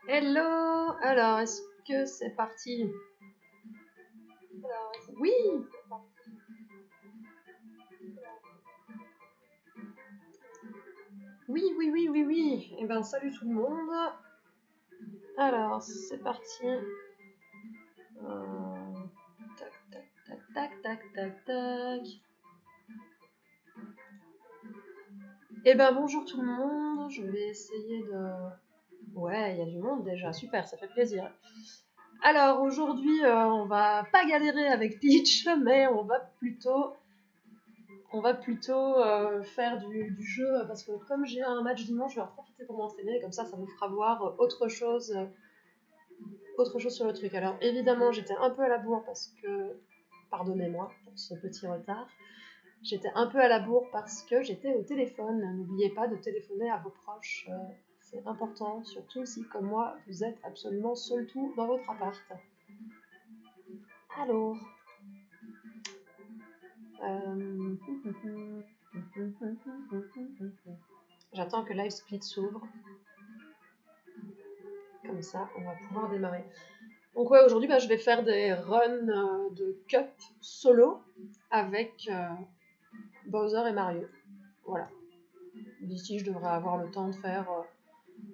Hello! Alors, est-ce que c'est parti? Oui! Oui, oui, oui, oui, oui. Eh ben, salut tout le monde. Alors, c'est parti. Tac, tac, tac, tac, tac, tac, tac. Eh ben, bonjour tout le monde. Je vais essayer de... Ouais, il y a du monde déjà. Super, ça fait plaisir. Alors, aujourd'hui, on va pas galérer avec Peach, mais on va plutôt faire du jeu, parce que comme j'ai un match dimanche, je vais en profiter pour m'entraîner, comme ça nous fera voir autre chose sur le truc. Alors évidemment, j'étais un peu à la bourre parce que, pardonnez-moi pour ce petit retard, j'étais un peu à la bourre parce que j'étais au téléphone. N'oubliez pas de téléphoner à vos proches, c'est important, surtout si, comme moi, vous êtes absolument seul tout dans votre appart. Alors, euh... j'attends que Live Split s'ouvre. Comme ça, on va pouvoir démarrer. Donc ouais, aujourd'hui, je vais faire des runs de cup solo avec Bowser et Mario. Voilà. D'ici, je devrais avoir le temps de faire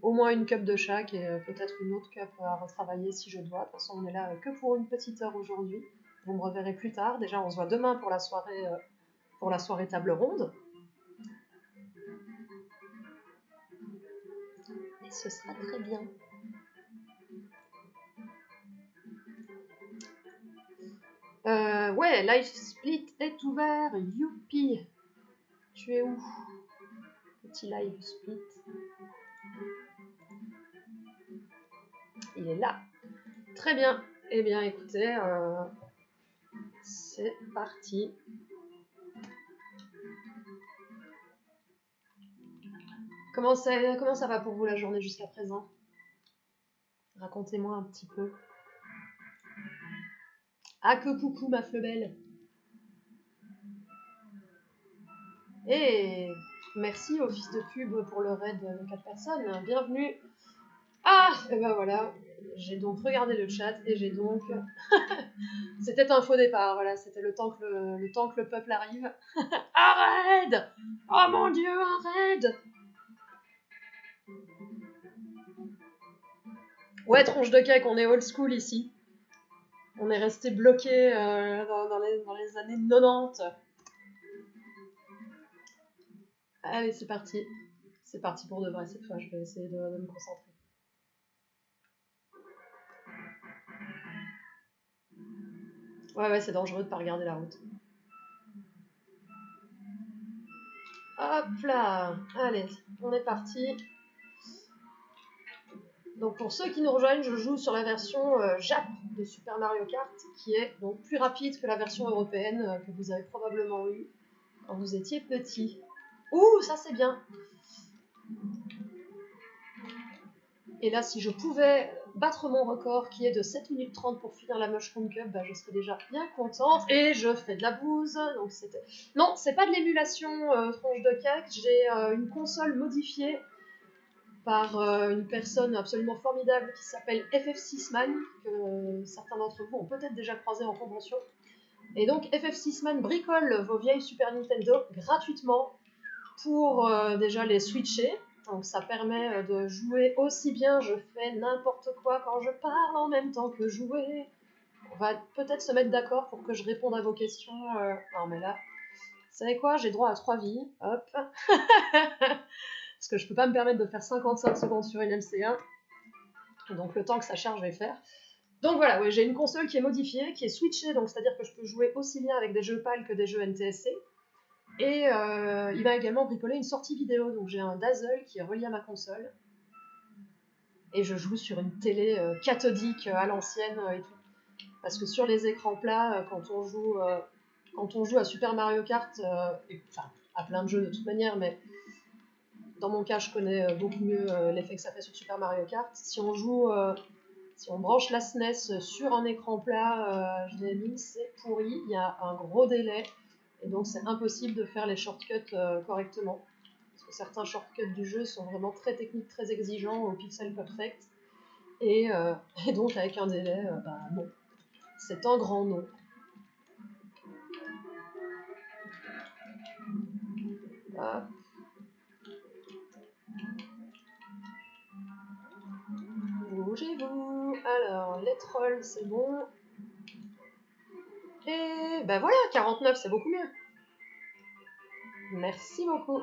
au moins une cup de chaque et peut-être une autre cup à retravailler si je dois. De toute façon, on est là que pour une petite heure aujourd'hui. Vous me reverrez plus tard. Déjà, on se voit demain pour la soirée table ronde. Et ce sera très bien. Ouais, Live Split est ouvert. Youpi! Tu es où? Petit Live Split. Il est là. Très bien. Eh bien, écoutez, c'est parti. Comment ça va pour vous la journée jusqu'à présent? Racontez-moi un petit peu. Ah, que coucou, ma flebelle. Et merci au fils de pub pour le raid de 4 personnes. Bienvenue. Ah, et ben voilà. J'ai donc regardé le chat et j'ai donc... C'était un faux départ, voilà. C'était le temps que le peuple arrive. Un raid! Oh mon dieu, un raid! Ouais, tronche de cake, on est old school ici. On est resté bloqué dans les années 90. Allez, c'est parti. C'est parti pour de vrai cette fois, je vais essayer de me concentrer. Ouais, c'est dangereux de pas regarder la route. Hop là! Allez, on est parti. Donc pour ceux qui nous rejoignent, je joue sur la version Jap de Super Mario Kart, qui est donc plus rapide que la version européenne que vous avez probablement eue quand vous étiez petit. Ouh, ça c'est bien! Et là, si je pouvais battre mon record qui est de 7 minutes 30 pour finir la Mushroom Cup, je serais déjà bien contente. Et je fais de la bouse. Donc c'était... Non, c'est pas de l'émulation tronche de cake. J'ai une console modifiée par une personne absolument formidable qui s'appelle FF6man, que certains d'entre vous ont peut-être déjà croisé en convention. Et donc FF6man bricole vos vieilles Super Nintendo gratuitement pour déjà les switcher. Donc ça permet de jouer aussi bien, je fais n'importe quoi quand je parle en même temps que jouer. On va peut-être se mettre d'accord pour que je réponde à vos questions. Non mais là, vous savez quoi, j'ai droit à 3 vies, hop. Parce que je peux pas me permettre de faire 55 secondes sur une MC1. Donc le temps que ça charge, je vais faire. Donc voilà, ouais, j'ai une console qui est modifiée, qui est switchée, donc c'est-à-dire que je peux jouer aussi bien avec des jeux PAL que des jeux NTSC. Et il m'a également bricolé une sortie vidéo, donc j'ai un Dazzle qui est relié à ma console. Et je joue sur une télé cathodique à l'ancienne et tout. Parce que sur les écrans plats, quand on joue à Super Mario Kart, enfin à plein de jeux de toute manière, mais dans mon cas je connais beaucoup mieux l'effet que ça fait sur Super Mario Kart. Si on branche la SNES sur un écran plat, je l'ai mis, c'est pourri, il y a un gros délai. Et donc c'est impossible de faire les shortcuts correctement. Parce que certains shortcuts du jeu sont vraiment très techniques, très exigeants, au pixel perfect. et donc avec un délai, bah non. C'est un grand non. Hop. Bougez-vous. Alors, les trolls, c'est bon. Et ben voilà, 49, c'est beaucoup mieux. Merci beaucoup.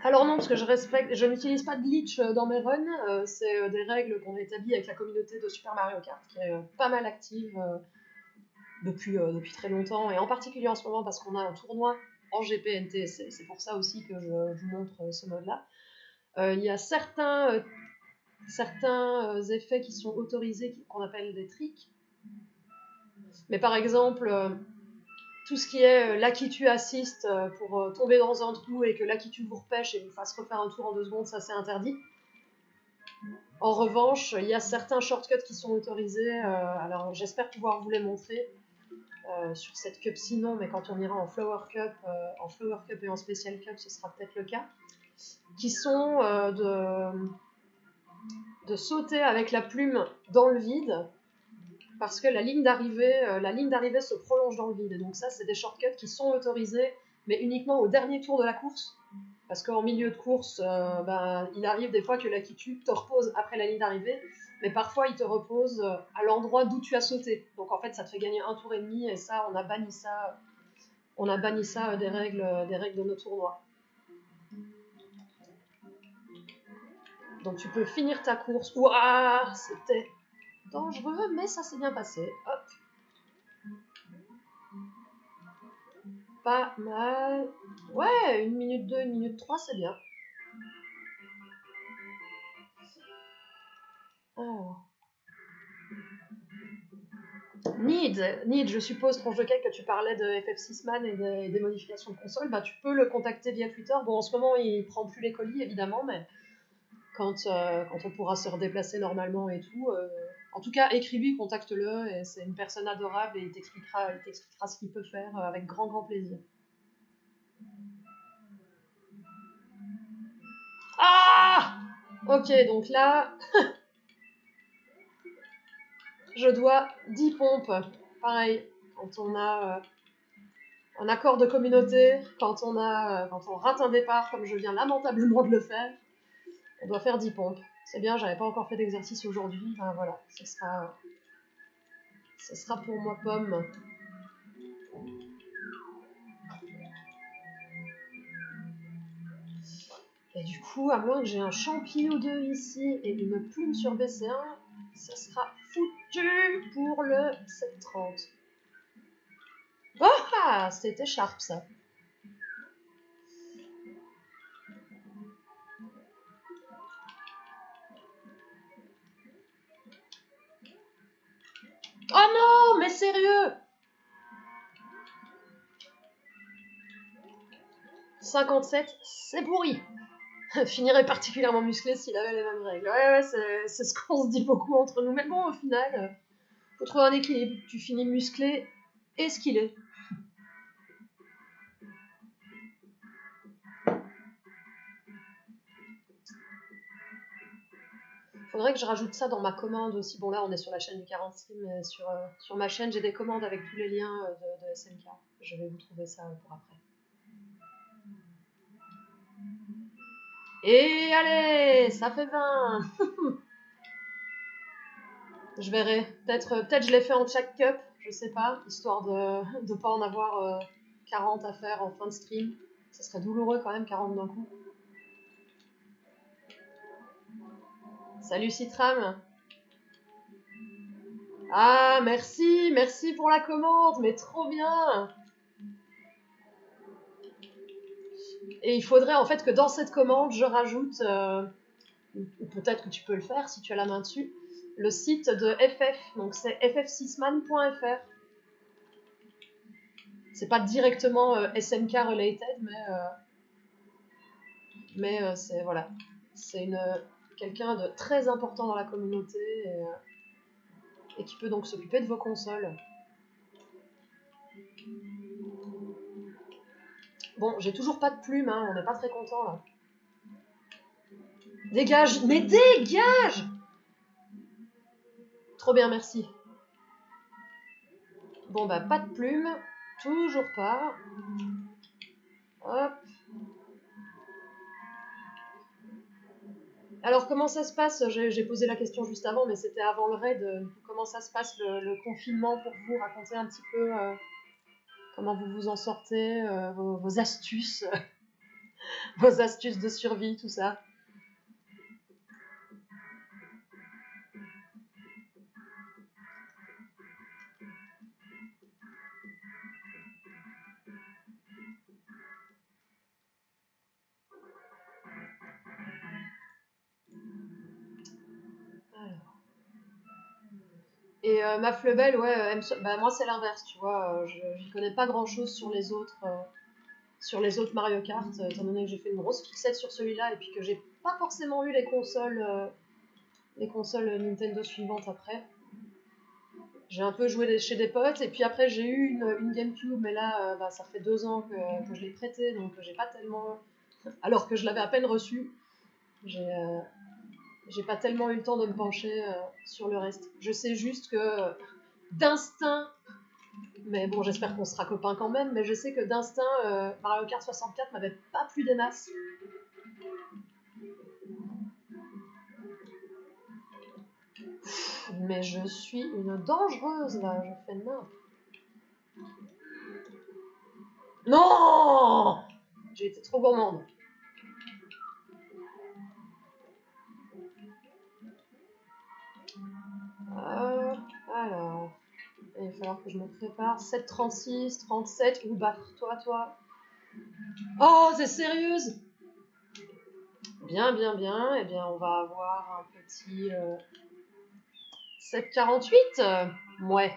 Alors non, parce que je n'utilise pas de glitch dans mes runs, c'est des règles qu'on a établies avec la communauté de Super Mario Kart, qui est pas mal active depuis très longtemps, et en particulier en ce moment parce qu'on a un tournoi en GPNTSC, c'est pour ça aussi que je vous montre ce mode-là. Il y a certains effets qui sont autorisés, qu'on appelle des tricks, mais par exemple, tout ce qui est Lucky Tu assist pour tomber dans un trou et que Lucky Tu vous repêche et vous fasse refaire un tour en 2 secondes, ça c'est interdit. En revanche, il y a certains shortcuts qui sont autorisés, alors j'espère pouvoir vous les montrer sur cette cup sinon, mais quand on ira en Flower Cup et en Special Cup, ce sera peut-être le cas, qui sont de sauter avec la plume dans le vide, parce que la ligne d'arrivée se prolonge dans le vide. Et donc ça, c'est des shortcuts qui sont autorisés, mais uniquement au dernier tour de la course. Parce qu'en milieu de course, il arrive des fois que Lucky Tu te repose après la ligne d'arrivée, mais parfois il te repose à l'endroit d'où tu as sauté. Donc en fait, ça te fait gagner 1 tour et demi, et ça, on a banni ça des règles de nos tournois. Donc tu peux finir ta course. Ouah, c'était dangereux, mais ça s'est bien passé. Hop. Pas mal. Ouais, 1 minute 2, 1 minute 3, c'est bien. Alors. Need, je suppose, Tronche de Cake, que tu parlais de FF6man et des modifications de console, bah tu peux le contacter via Twitter. Bon, en ce moment, il prend plus les colis, évidemment, mais quand on pourra se redéplacer normalement et tout, en tout cas, écris-lui, contacte-le, et c'est une personne adorable, et il t'expliquera ce qu'il peut faire avec grand, grand plaisir. Ah! Ok, donc là, je dois 10 pompes. Pareil, quand on a un accord de communauté, quand on rate un départ, comme je viens lamentablement de le faire, on doit faire 10 pompes. C'est bien, j'avais pas encore fait d'exercice aujourd'hui. Ben voilà, ce sera pour moi pomme. Et du coup, à moins que j'ai un champi ou deux ici et une plume sur BC1, ça sera foutu pour le 730. Oh ah, c'était sharp ça. Oh non, mais sérieux! 57, c'est pourri. Finirait particulièrement musclé s'il avait les mêmes règles. Ouais, c'est ce qu'on se dit beaucoup entre nous. Mais bon, au final, faut trouver un équilibre. Tu finis musclé et skillé. Faudrait que je rajoute ça dans ma commande aussi. Bon, là, on est sur la chaîne du 40 stream, mais sur ma chaîne, j'ai des commandes avec tous les liens de SNK. Je vais vous trouver ça pour après. Et allez, ça fait 20. Je verrai. Peut-être je l'ai fait en chaque cup, je sais pas, histoire de pas en avoir 40 à faire en fin de stream. Ça serait douloureux quand même, 40 d'un coup. Salut Citram. Ah, merci pour la commande, mais trop bien. Et il faudrait en fait que dans cette commande, je rajoute, ou peut-être que tu peux le faire si tu as la main dessus, le site de FF, donc c'est ff6man.fr. C'est pas directement SNK related, mais c'est voilà, c'est quelqu'un de très important dans la communauté et qui peut donc s'occuper de vos consoles. Bon, j'ai toujours pas de plume, hein, on n'est pas très content là. Dégage, mais dégage! Trop bien, merci. Bon bah pas de plumes, toujours pas. Hop. Alors comment ça se passe? J'ai posé la question juste avant, mais c'était avant le raid. Comment ça se passe le confinement pour vous? Racontez un petit peu comment vous vous en sortez, vos astuces, vos astuces de survie, tout ça. Alors. Et ma Fleubel, ouais, bah, moi c'est l'inverse, tu vois. Je connais pas grand chose sur les autres Mario Kart, étant donné que j'ai fait une grosse fixette sur celui-là et puis que j'ai pas forcément eu les consoles Nintendo suivantes après. J'ai un peu joué chez des potes et puis après j'ai eu une GameCube, mais là bah, ça fait 2 ans que je l'ai prêtée, donc j'ai pas tellement. Alors que je l'avais à peine reçue, j'ai pas tellement eu le temps de me pencher sur le reste. Je sais juste que d'instinct, mais bon j'espère qu'on sera copains quand même, mais je sais que d'instinct Mario Kart 64 m'avait pas plu des masses. Mais je suis une dangereuse là, je fais n'importe. Non! J'ai été trop gourmande. Alors, il va falloir que je me prépare. 7,36, 37, ou battre-toi. Oh, c'est sérieuse? Bien, bien, bien. Eh bien, on va avoir un petit 7,48. Ouais.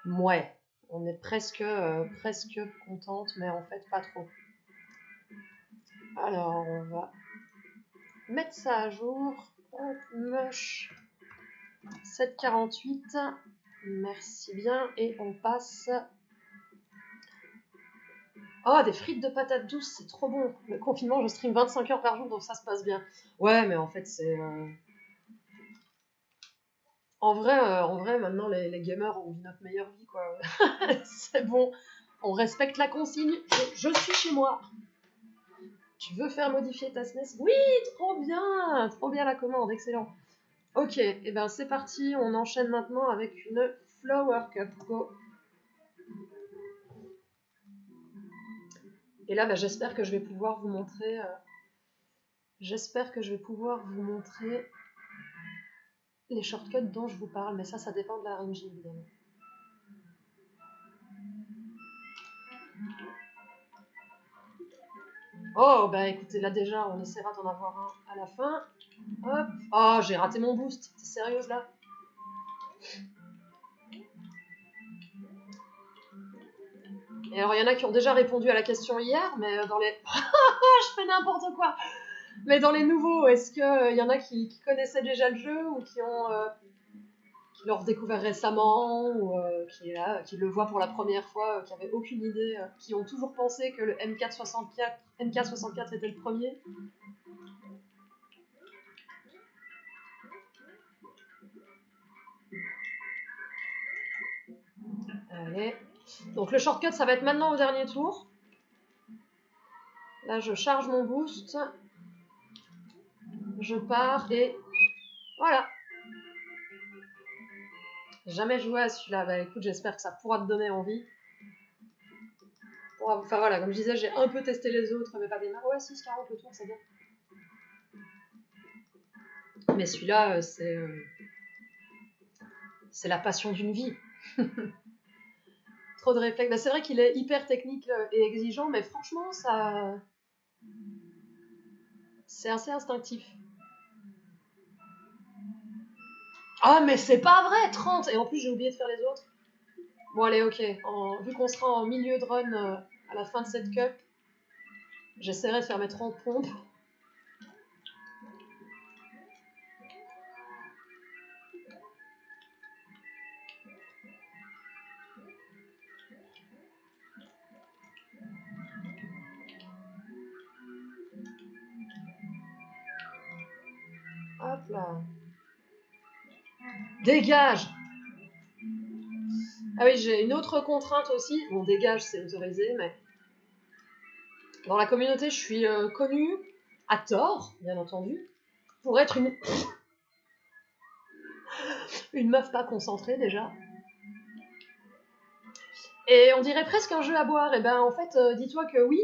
Ouais. On est presque contente, mais en fait, pas trop. Alors, on va mettre ça à jour. Hop, mush. 7,48. Merci bien. Et on passe. Oh, des frites de patates douces, c'est trop bon. Le confinement, je stream 25 heures par jour, donc ça se passe bien. Ouais, mais en fait, c'est. En vrai, maintenant, les gamers ont notre meilleure vie, quoi. C'est bon. On respecte la consigne. Je suis chez moi. Tu veux faire modifier ta SNES? Oui, trop bien. Trop bien la commande, excellent. Ok, et ben c'est parti. On enchaîne maintenant avec une Flower Cup. Go. Et là, bah, j'espère que je vais pouvoir vous montrer. J'espère que je vais pouvoir vous montrer les shortcuts dont je vous parle, mais ça dépend de la RNG évidemment. Oh, bah écoutez, là déjà, on essaiera d'en avoir un à la fin. Hop. Oh, j'ai raté mon boost. T'es sérieuse là? Et alors, il y en a qui ont déjà répondu à la question hier, mais dans les. Je fais n'importe quoi! Mais dans les nouveaux, est-ce qu'il y en a qui connaissaient déjà le jeu ou qui l'ont redécouvert récemment ou qui le voient pour la première fois, qui n'avaient aucune idée, qui ont toujours pensé que le MK64 était le premier? Allez. Donc le shortcut, ça va être maintenant au dernier tour. Là, je charge mon boost. Je pars et voilà. Jamais joué à celui-là. Bah écoute, j'espère que ça pourra te donner envie. Enfin voilà, comme je disais, j'ai un peu testé les autres, mais pas des marres. Ouais, 6,40 le tour, c'est bien. Mais celui-là, c'est la passion d'une vie. Trop de réflexes. Bah, c'est vrai qu'il est hyper technique et exigeant, mais franchement, c'est assez instinctif. Ah, mais c'est pas vrai, 30! Et en plus, j'ai oublié de faire les autres. Bon, allez, ok. Vu qu'on sera en milieu de run à la fin de cette cup, j'essaierai de faire mes 30 pompes. Hop là. Dégage! Ah oui, j'ai une autre contrainte aussi. Bon, dégage, c'est autorisé, mais... Dans la communauté, je suis connue, à tort, bien entendu, pour être une meuf pas concentrée, déjà. Et on dirait presque un jeu à boire. Et ben, en fait, dis-toi que oui,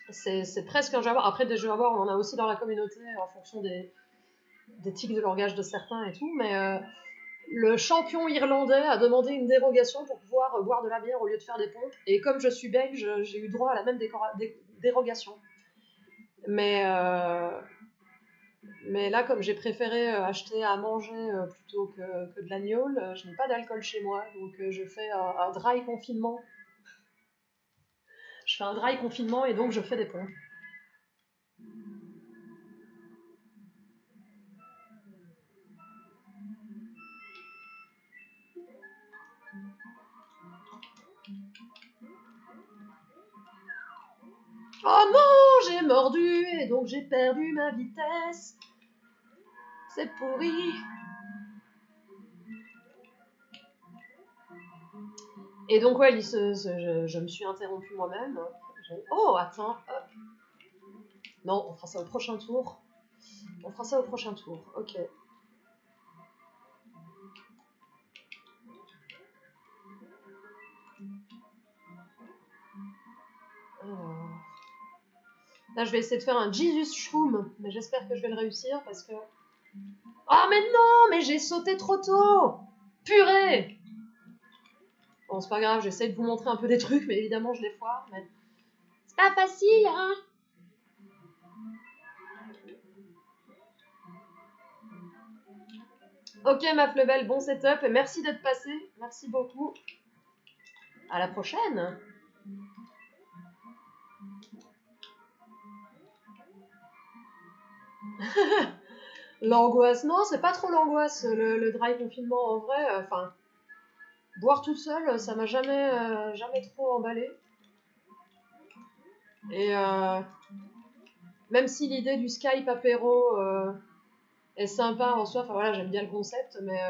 c'est presque un jeu à boire. Après, des jeux à boire, on en a aussi dans la communauté, en fonction des tics de langage de certains et tout, mais le champion irlandais a demandé une dérogation pour pouvoir boire de la bière au lieu de faire des pompes. Et comme je suis belge, j'ai eu droit à la même dérogation. Mais là, comme j'ai préféré acheter à manger plutôt que de l'agneau, je n'ai pas d'alcool chez moi, donc je fais un dry confinement. Je fais un dry confinement et donc je fais des pompes. Oh non, j'ai mordu et donc j'ai perdu ma vitesse. C'est pourri. Et donc ouais, je me suis interrompue moi-même. Oh, attends. Hop. Non, on fera ça au prochain tour. On fera ça au prochain tour. Ok. Alors... Là, je vais essayer de faire un Jesus Shroom, mais j'espère que je vais le réussir parce que... Ah, mais non, mais j'ai sauté trop tôt. Purée. Bon, c'est pas grave, j'essaie de vous montrer un peu des trucs, mais évidemment, je les foire. Mais... C'est pas facile, hein. Ok, ma Fleubel, bon setup, et merci d'être passé. Merci beaucoup. À la prochaine. L'angoisse, non, c'est pas trop l'angoisse, le dry confinement, en vrai. Enfin, boire tout seul, ça m'a jamais trop emballé. Et même si l'idée du Skype apéro est sympa en soi, enfin voilà, j'aime bien le concept, mais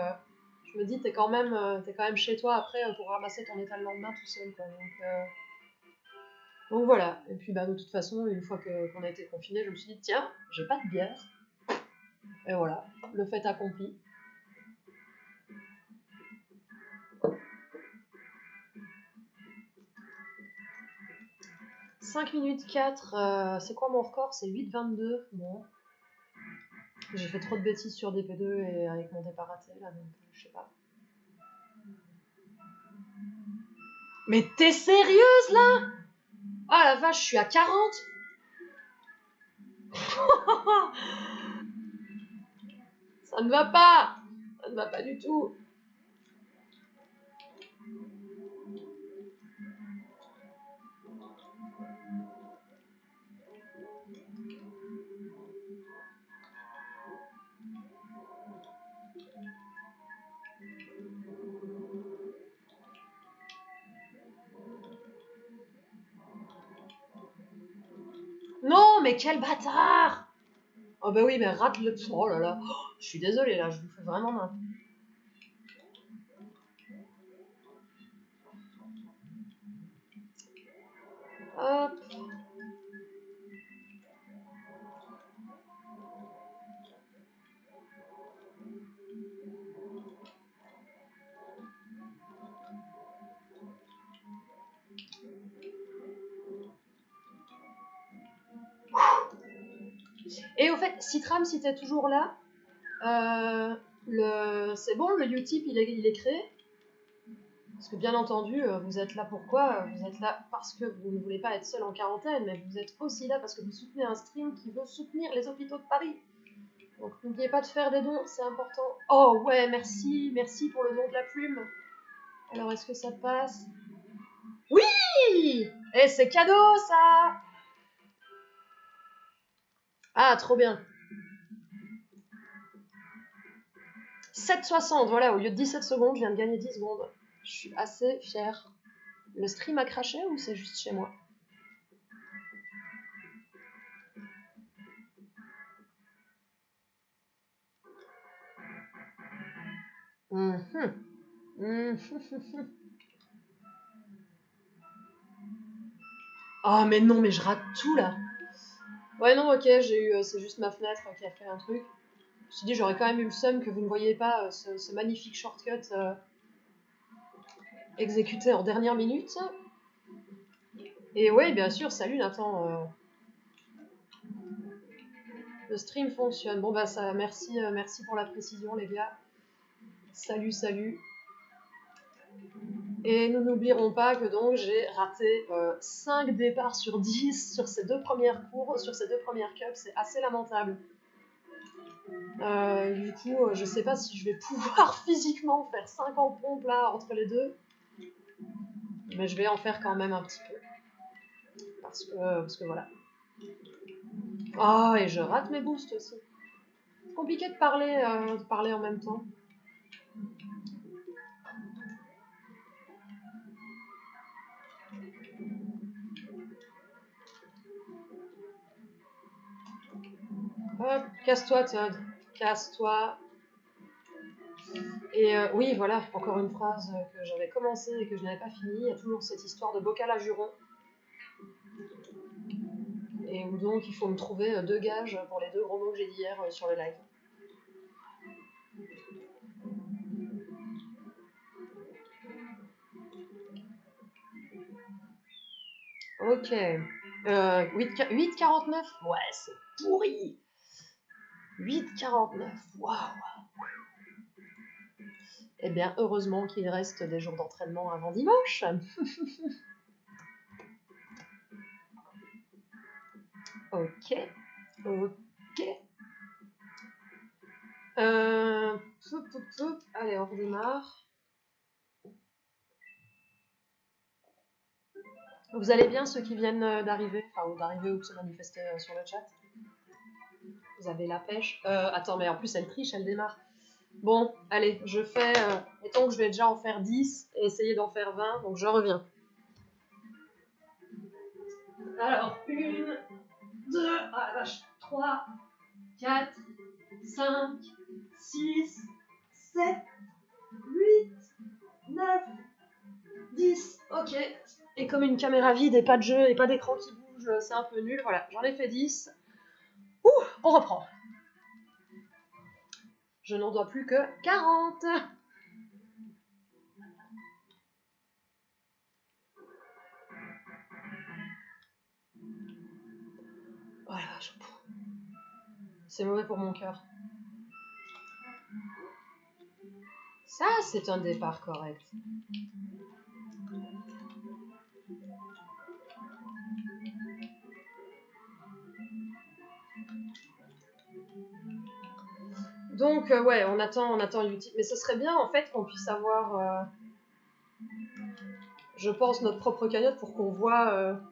je me dis, t'es quand même chez toi après pour ramasser ton état le lendemain tout seul, quoi. Donc voilà. Et puis bah, de toute façon, une fois qu'on a été confinés, je me suis dit, tiens, j'ai pas de bière. Et voilà, le fait accompli. 5 minutes 4, c'est quoi mon record? C'est 8,22. Bon. J'ai fait trop de bêtises sur DP2 et avec mon départ raté, là, donc je sais pas. Mais t'es sérieuse, là? Ah la vache, je suis à 40. Ça ne va pas. Ça ne va pas du tout. Non, mais quel bâtard! Oh bah oui, mais rate le... Oh là là. Oh, je suis désolée, là, je vous fais vraiment mal. Hop. Et au fait, Citram, si t'es toujours là, c'est bon, le Utip, il est créé? Parce que bien entendu, vous êtes là pourquoi? Vous êtes là parce que vous ne voulez pas être seul en quarantaine, mais vous êtes aussi là parce que vous soutenez un stream qui veut soutenir les hôpitaux de Paris. Donc n'oubliez pas de faire des dons, c'est important. Oh ouais, merci pour le don de la plume. Alors est-ce que ça passe? Oui! Eh, c'est cadeau ça! Ah, trop bien. 7,60, voilà, au lieu de 17 secondes, je viens de gagner 10 secondes. Je suis assez fière. Le stream a craché ou c'est juste chez moi? Mhm. Mhm. Ah, mais non, mais je rate tout là. Ouais, non, ok, c'est juste ma fenêtre qui a fait un truc. Je me suis dit, j'aurais quand même eu le seum que vous ne voyez pas ce magnifique shortcut exécuté en dernière minute. Et ouais, bien sûr, salut Nathan. Le stream fonctionne. Bon, bah, ça, merci, merci pour la précision, les gars. Salut, salut. Et nous n'oublierons pas que donc j'ai raté 5 départs sur 10 sur ces deux premières cours, sur ces deux premières cups. C'est assez lamentable. Du coup, je sais pas si je vais pouvoir physiquement faire 50 pompes là entre les deux. Mais je vais en faire quand même un petit peu. Parce que voilà. Ah, et je rate mes boosts aussi. C'est compliqué de parler en même temps. Hop, casse-toi, Todd. Casse-toi. Et oui, voilà, encore une phrase que j'avais commencée et que je n'avais pas finie. Il y a toujours cette histoire de bocal à jurons. Et où donc il faut me trouver 2 gages pour les 2 gros mots que j'ai dit hier sur le live. Ok. 8,49. Ouais, c'est pourri. 8,49. Waouh. Eh bien, heureusement qu'il reste des jours d'entraînement avant dimanche. Ok. Ok. Allez, on redémarre. Vous allez bien, ceux qui viennent d'arriver, enfin, ou d'arriver ou de se manifester sur le chat? Vous avez la pêche? Attends, mais en plus, elle triche, elle démarre. Bon, allez, je fais... mettons que je vais déjà en faire 10 et essayer d'en faire 20, donc je reviens. Alors, 1, 2, ah la vache, 3, 4, 5, 6, 7, 8, 9, 10. Ok. Et comme une caméra vide et pas de jeu et pas d'écran qui bouge, c'est un peu nul. Voilà, j'en ai fait 10. Ouh, on reprend. Je n'en dois plus que 40. Voilà, c'est mauvais pour mon cœur. Ça, c'est un départ correct. Donc, ouais, on attend utile. Mais ce serait bien, en fait, qu'on puisse avoir, je pense, notre propre cagnotte pour qu'on voit,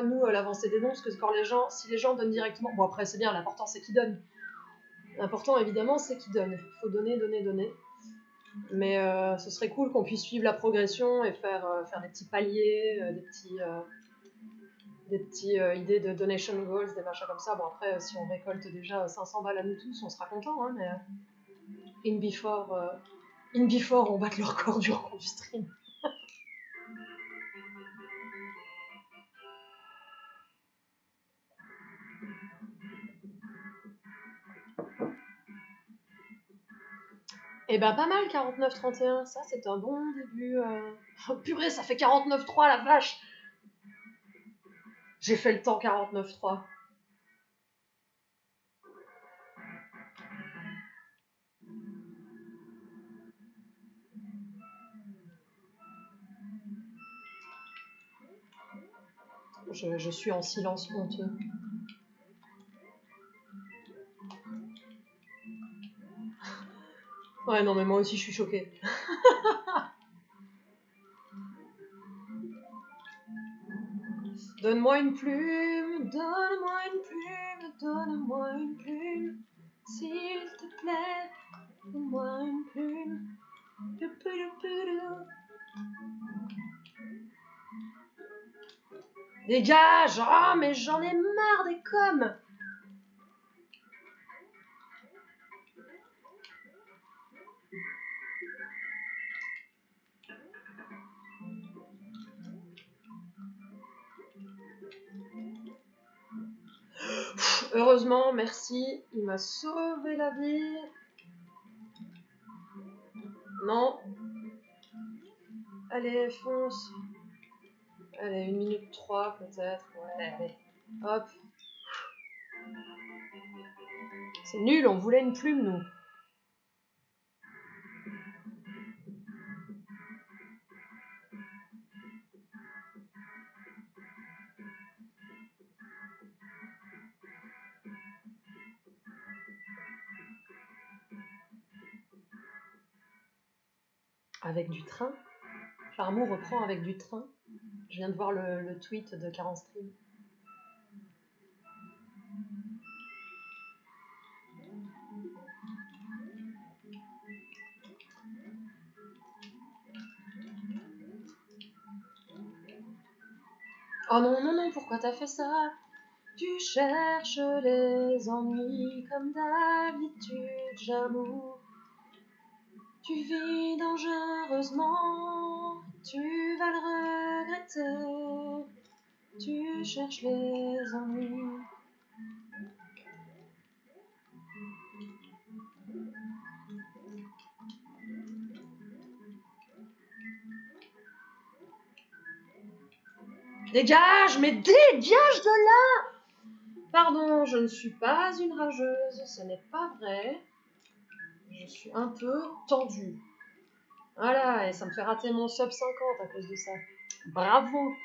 nous, l'avancée des dons. Parce que si les gens donnent directement... Bon, après, c'est bien, l'important, c'est qu'ils donnent. L'important, évidemment, c'est qu'ils donnent. Il faut donner, donner, donner. Mais ce serait cool qu'on puisse suivre la progression et faire des petits paliers, des petits idées de donation goals, des machins comme ça. Bon, après, si on récolte déjà 500 balles à nous tous, on sera content, hein, mais in before, on batte le record du stream. Eh ben, pas mal, 49-31. Ça, c'est un bon début. Oh, purée, ça fait 49-3, la vache. J'ai fait le temps 49-3. Je suis en silence honteux. Ouais, non, mais moi aussi, je suis choquée. Donne-moi une plume, donne-moi une plume, donne-moi une plume, s'il te plaît, donne-moi une plume. Dégage! Oh, mais j'en ai marre des coms! Heureusement, merci, il m'a sauvé la vie. Non. Allez, fonce. Allez, 1 minute 3 peut-être. Ouais, allez. Hop. C'est nul, on voulait une plume, nous. Avec du train. Charmou reprend avec du train. Je viens de voir le tweet de 40 Stream. Oh non, non, non, pourquoi t'as fait ça? Tu cherches les ennuis comme d'habitude, j'avoue. Tu vis dangereusement, tu vas le regretter. Tu cherches les ennuis. Dégage, mais dégage de là! Pardon, je ne suis pas une rageuse, ce n'est pas vrai. Je suis un peu tendue. Voilà, et ça me fait rater mon sub 50 à cause de ça. Bravo!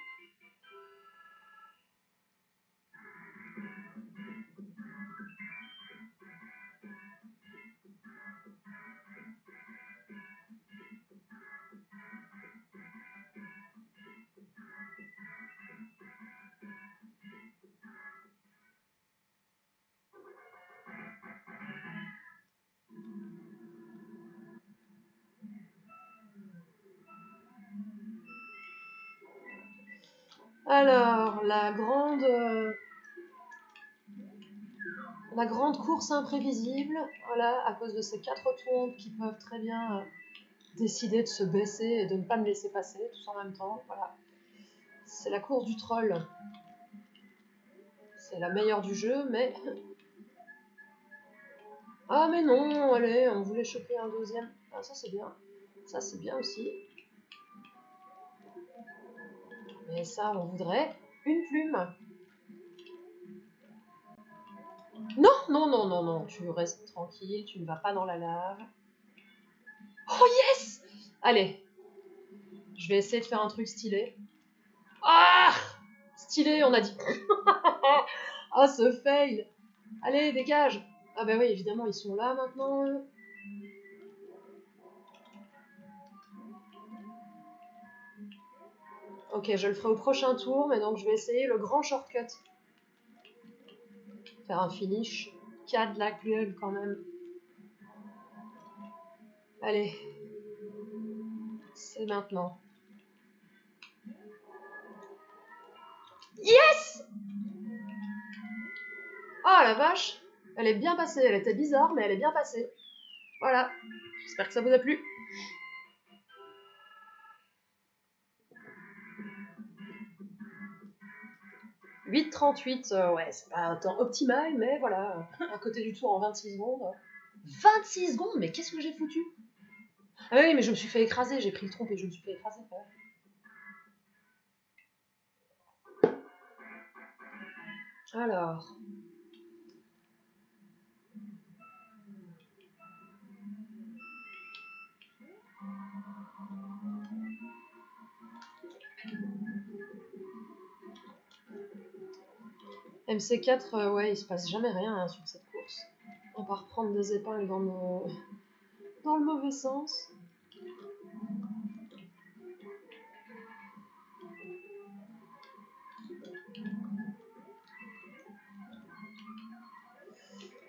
Alors, la grande course imprévisible, voilà, à cause de ces 4 tours qui peuvent très bien décider de se baisser et de ne pas me laisser passer, tous en même temps, voilà. C'est la course du troll. C'est la meilleure du jeu, mais... Ah mais non, allez, on voulait choper un deuxième. Ah, ça c'est bien. Ça c'est bien aussi. Mais ça, on voudrait une plume. Non, non, non, non, non, tu restes tranquille, tu ne vas pas dans la lave. Oh yes! Allez, je vais essayer de faire un truc stylé. Ah! Stylé, on a dit. Ah, ce fail! Allez, dégage! Ah bah oui, évidemment, ils sont là maintenant, eux. Ok, je le ferai au prochain tour, mais donc je vais essayer le grand shortcut. Faire un finish qui a de la gueule quand même. Allez, c'est maintenant. Yes! Oh la vache! Elle est bien passée, elle était bizarre, mais elle est bien passée. Voilà, j'espère que ça vous a plu. « 8,38, ouais, c'est pas un temps optimal, mais voilà, à côté du tour en 26 secondes. 26 secondes, mais qu'est-ce que j'ai foutu? Ah oui, mais je me suis fait écraser, j'ai pris le trompe et je me suis fait écraser. Alors... MC4, ouais, il se passe jamais rien hein, sur cette course. On va reprendre des épingles dans le mauvais sens.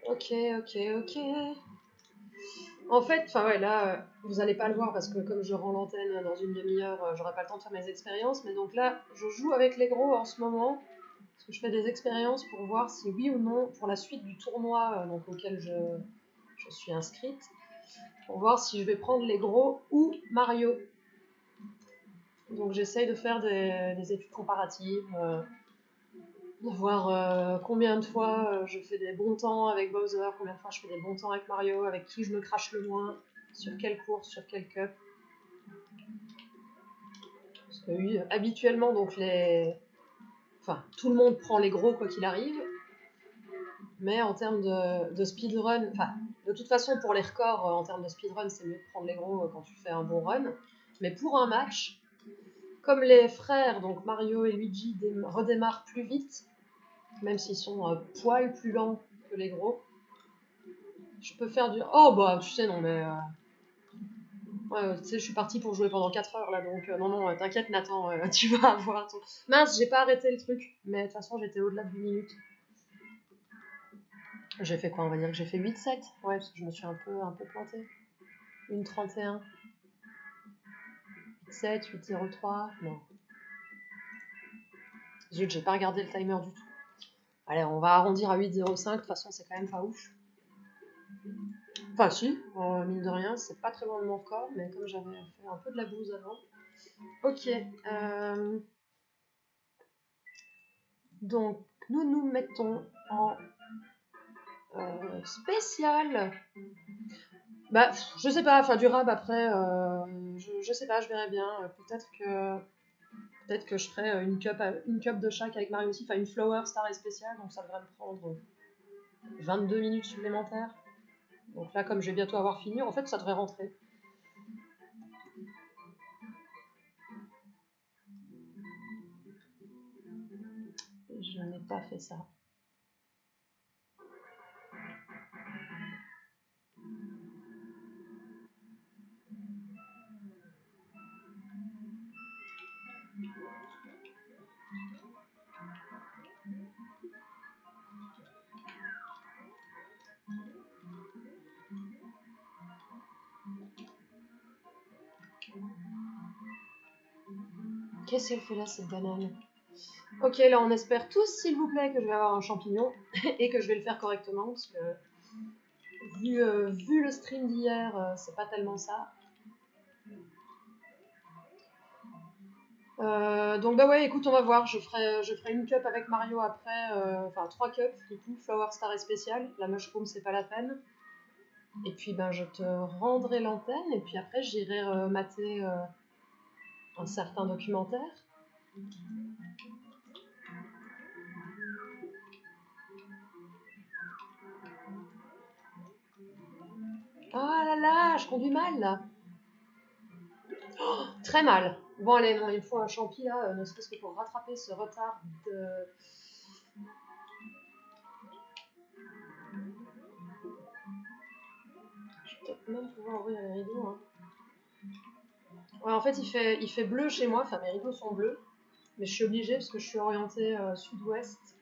Ok. En fait, enfin ouais, là, vous allez pas le voir parce que comme je rends l'antenne dans une demi-heure, j'aurai pas le temps de faire mes expériences. Mais donc là, je joue avec les gros en ce moment. Parce que je fais des expériences pour voir si oui ou non, pour la suite du tournoi donc, auquel je suis inscrite, pour voir si je vais prendre les gros ou Mario. Donc j'essaye de faire des études comparatives. voir combien de fois je fais des bons temps avec Bowser, combien de fois je fais des bons temps avec Mario, avec qui je me crache le moins, sur quelle course, sur quel cup. Parce que oui, habituellement, donc tout le monde prend les gros quoi qu'il arrive, mais en termes de speedrun, de toute façon pour les records en termes de speedrun, c'est mieux de prendre les gros quand tu fais un bon run. Mais pour un match, comme les frères, donc Mario et Luigi, redémarrent plus vite, même s'ils sont poil plus lents que les gros, je peux faire du... Oh bah tu sais non mais... Ouais, tu sais, je suis partie pour jouer pendant 4 heures là, donc non, t'inquiète Nathan, tu vas avoir ton... Mince, j'ai pas arrêté le truc, mais de toute façon j'étais au-delà de 8 minutes. J'ai fait quoi? On va dire que j'ai fait 8-7. Ouais, parce que je me suis un peu plantée. 1,31. 8-7, 8,03. Non. Zut, j'ai pas regardé le timer du tout. Allez, on va arrondir à 8,05. De toute façon, c'est quand même pas ouf. Enfin, si, mine de rien, c'est pas très loin de mon record, mais comme j'avais fait un peu de la bouse avant. Ok. Donc, nous nous mettons en spécial. Bah, je sais pas, enfin, du rab après, je sais pas, je verrai bien. Peut-être que je ferai une cup de chaque avec Mario aussi, enfin une Flower Star et spéciale, donc ça devrait me prendre 22 minutes supplémentaires. Donc là, comme je vais bientôt avoir fini, en fait, ça devrait rentrer. Je n'ai pas fait ça. Qu'est-ce qu'elle fait là, cette banane? Ok, là, on espère tous, s'il vous plaît, que je vais avoir un champignon et que je vais le faire correctement, parce que vu le stream d'hier, c'est pas tellement ça. Donc bah ouais, écoute, on va voir. Je ferai une cup avec Mario après, enfin 3 cups du coup, Flower Star et spécial. La mushroom, c'est pas la peine. Et puis ben je te rendrai l'antenne et puis après j'irai mater un certain documentaire. Ah là là, je conduis mal là. Oh, très mal. Bon allez, non, il me faut un champi là, ne serait-ce que pour rattraper ce retard de... Je vais peut-être même pouvoir ouvrir les rideaux. Hein. Ouais, en fait il fait bleu chez moi, enfin mes rideaux sont bleus. Mais je suis obligée parce que je suis orientée sud-ouest.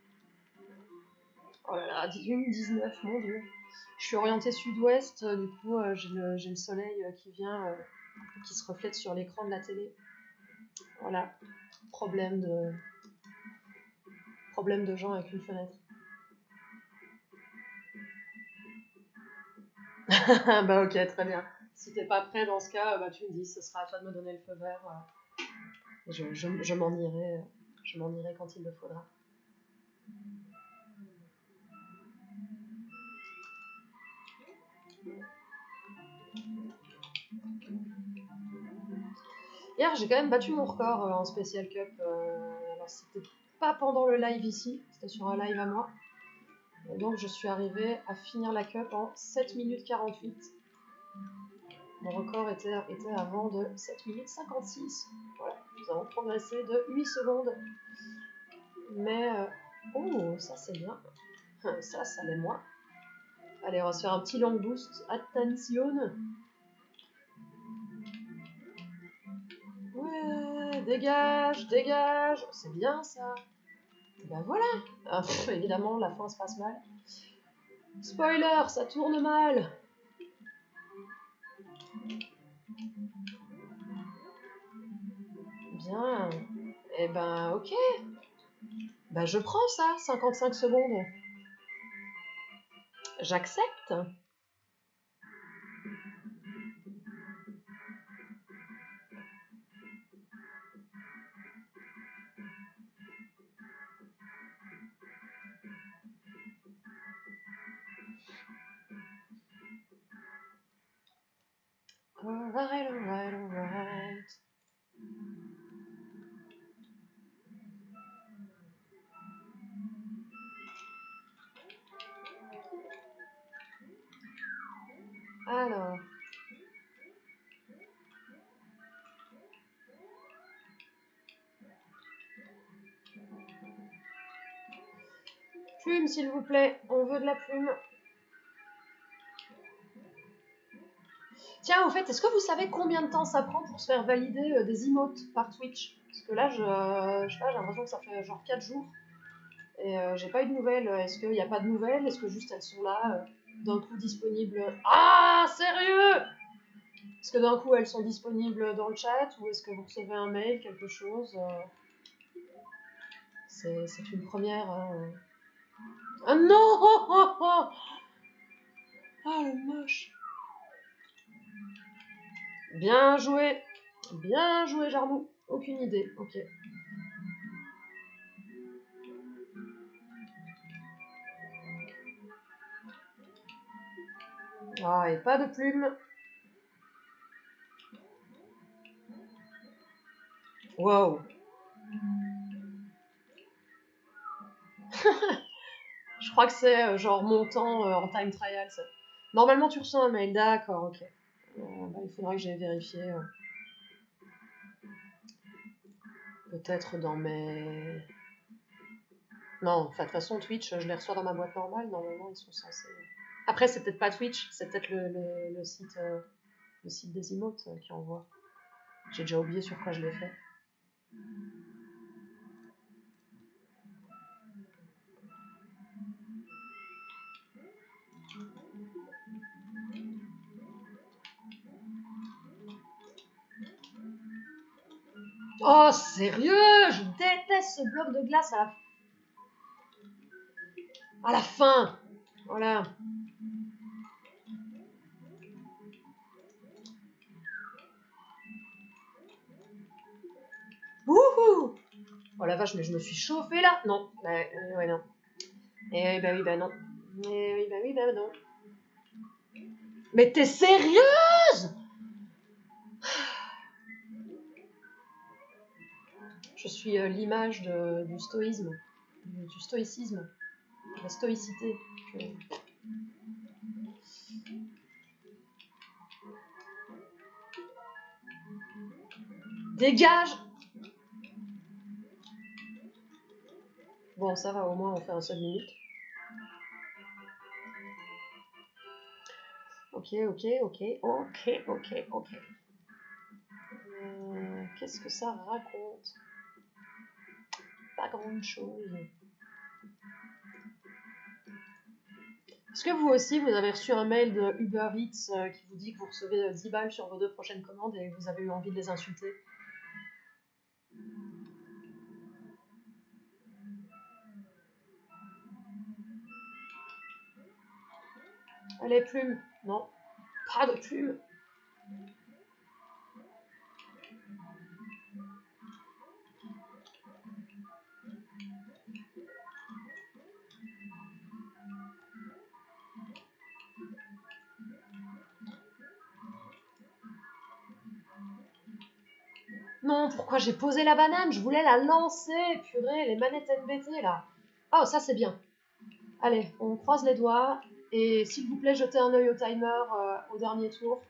Oh là là, 19, mon dieu. Je suis orientée sud-ouest, du coup j'ai le soleil qui vient, qui se reflète sur l'écran de la télé. Voilà, problème de gens avec une fenêtre. Bah ok, très bien. Si t'es pas prêt dans ce cas, bah tu me dis, ce sera à toi de me donner le feu vert. Je m'en irai quand il le faudra. Hier, j'ai quand même battu mon record en Special Cup. Alors, c'était pas pendant le live ici, c'était sur un live à moi. Et donc, je suis arrivée à finir la cup en 7 minutes 48. Mon record était avant de 7 minutes 56. Voilà, nous avons progressé de 8 secondes. Mais, oh, ça c'est bien. Ça l'est moins. Allez, on va se faire un petit long boost. Attention. Ouais, dégage, dégage. C'est bien ça. Et ben voilà. Ah, évidemment, la fin se passe mal. Spoiler, ça tourne mal. Bien. Eh ben, ok. Ben, je prends ça, 55 secondes. J'accepte. Alright, alright, alright. Alors. Plume, s'il vous plaît. On veut de la plume. Tiens, au fait, est-ce que vous savez combien de temps ça prend pour se faire valider des emotes par Twitch? Parce que là, je sais pas, j'ai l'impression que ça fait genre 4 jours. Et j'ai pas eu de nouvelles. Est-ce qu'il n'y a pas de nouvelles? Est-ce que juste elles sont là, d'un coup disponibles? Ah, sérieux? Est-ce que d'un coup elles sont disponibles dans le chat? Ou est-ce que vous recevez un mail, quelque chose? C'est une première. Hein. Ah non! Oh, oh, oh. Ah, le moche! Bien joué! Bien joué, Jarnou! Aucune idée, ok. Ah, et pas de plume. Wow! Je crois que c'est genre mon temps en time trial. Ça. Normalement, tu reçois un mail, d'accord, ok. Bah, il faudra que j'aille vérifier. Peut-être dans mes... Non, enfin, de toute façon, Twitch, je les reçois dans ma boîte normale. Normalement, ils sont censés... Après, c'est peut-être pas Twitch, c'est peut-être le site des emotes qui envoie. J'ai déjà oublié sur quoi je l'ai fait. Oh, sérieux? Je déteste ce bloc de glace à la fin. Voilà. Wouhou! Oh la vache, mais je me suis chauffée là. Non, ouais, non. Eh bah oui, bah non. Eh oui, bah oui, bah non. Mais t'es sérieuse? Je suis l'image du stoïsme, du stoïcisme, de la stoïcité. Dégage! Bon, ça va, au moins on fait un seul minute. Ok. Qu'est-ce que ça raconte? Pas grand chose. Est-ce que vous aussi, vous avez reçu un mail de Uber Eats qui vous dit que vous recevez 10 balles sur vos 2 prochaines commandes et que vous avez eu envie de les insulter? Allez, plume. Non, pas de plume. Non, pourquoi j'ai posé la banane? Je voulais la lancer. Purée, les manettes NBT là. Oh, ça c'est bien. Allez, on croise les doigts. Et s'il vous plaît, jetez un œil au timer au dernier tour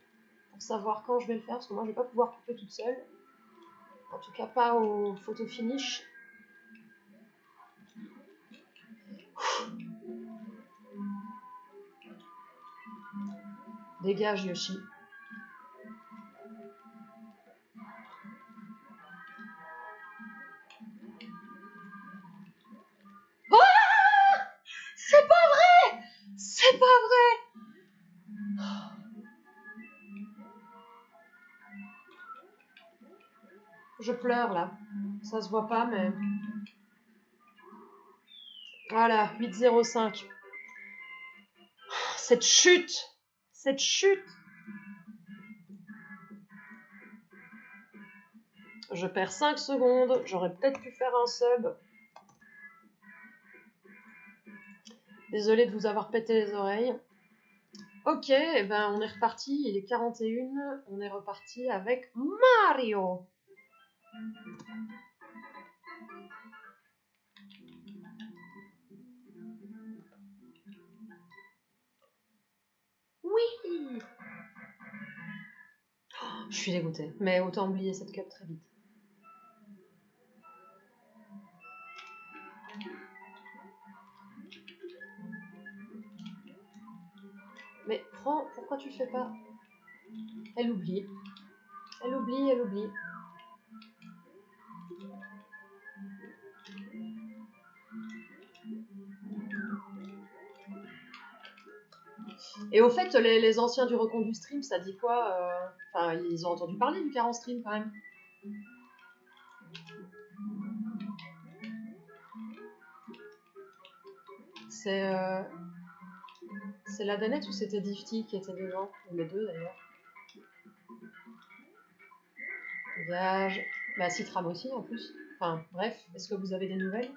pour savoir quand je vais le faire, parce que moi je vais pas pouvoir couper toute seule. En tout cas, pas au photo finish. Dégage, Yoshi. Oh! C'est pas vrai! C'est pas vrai! Je pleure là. Ça se voit pas, mais... Voilà, 8,05. Cette chute! Cette chute! Je perds 5 secondes. J'aurais peut-être pu faire un sub. Désolée de vous avoir pété les oreilles. Ok, eh ben on est reparti, il est 41, on est reparti avec Mario. Oui. Oh, je suis dégoûtée, mais autant oublier cette cup très vite. Mais prends, pourquoi tu le fais pas? Elle oublie. Elle oublie, elle oublie. Et au fait, les anciens du recon du stream, ça dit quoi Enfin, ils ont entendu parler du 40 stream quand même. C'est la Danette ou c'était Difty qui était devant? Ou les deux d'ailleurs. Dégage. Bah, Citram aussi en plus. Enfin, bref, est-ce que vous avez des nouvelles?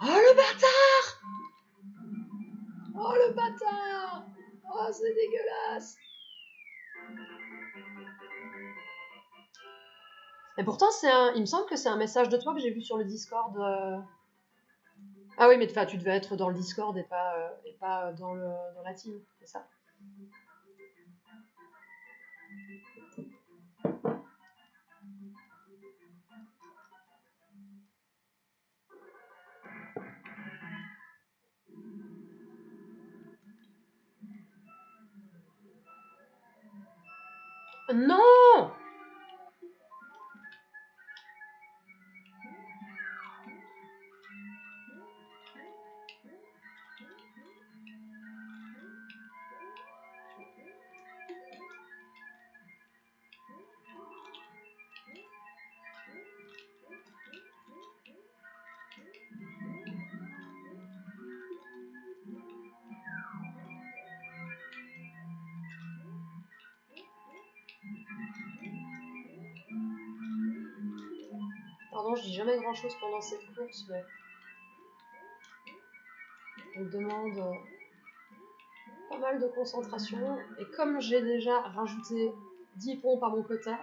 Oh le bâtard! Oh le bâtard! Oh c'est dégueulasse! Et pourtant il me semble que c'est un message de toi que j'ai vu sur le Discord. Ah oui mais tu devais être dans le Discord et pas dans la team, c'est ça? Non! Pardon, je dis jamais grand chose pendant cette course, mais on demande pas mal de concentration. Et comme j'ai déjà rajouté 10 pompes à mon quota,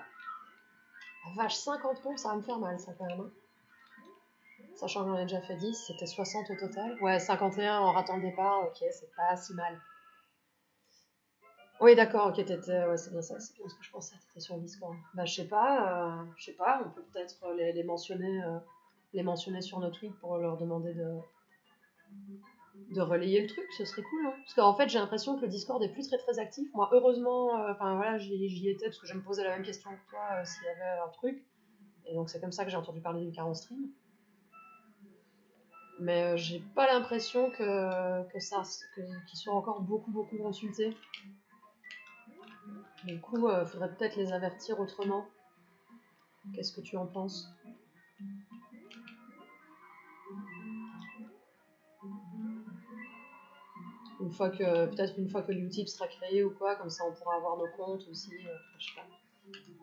vache, 50 pompes, ça va me faire mal ça quand même. Hein. Sachant que j'en ai déjà fait 10, c'était 60 au total. Ouais, 51 en ratant le départ, ok, c'est pas si mal. Oui, d'accord, ok, ouais, c'est bien ça, c'est bien ce que je pensais, t'étais sur le Discord. Bah, je sais pas, on peut peut-être les mentionner sur notre tweet pour leur demander de relayer le truc, ce serait cool. Hein. Parce qu'en fait, j'ai l'impression que le Discord est plus très très actif. Moi, heureusement, enfin voilà, j'y étais parce que je me posais la même question que toi s'il y avait un truc. Et donc, c'est comme ça que j'ai entendu parler du 40 stream. Mais j'ai pas l'impression qu'ils soient encore beaucoup consultés. Du coup, faudrait peut-être les avertir autrement. Qu'est-ce que tu en penses? Peut-être une fois que l'Utip sera créé ou quoi, comme ça on pourra avoir nos comptes aussi. Je sais pas.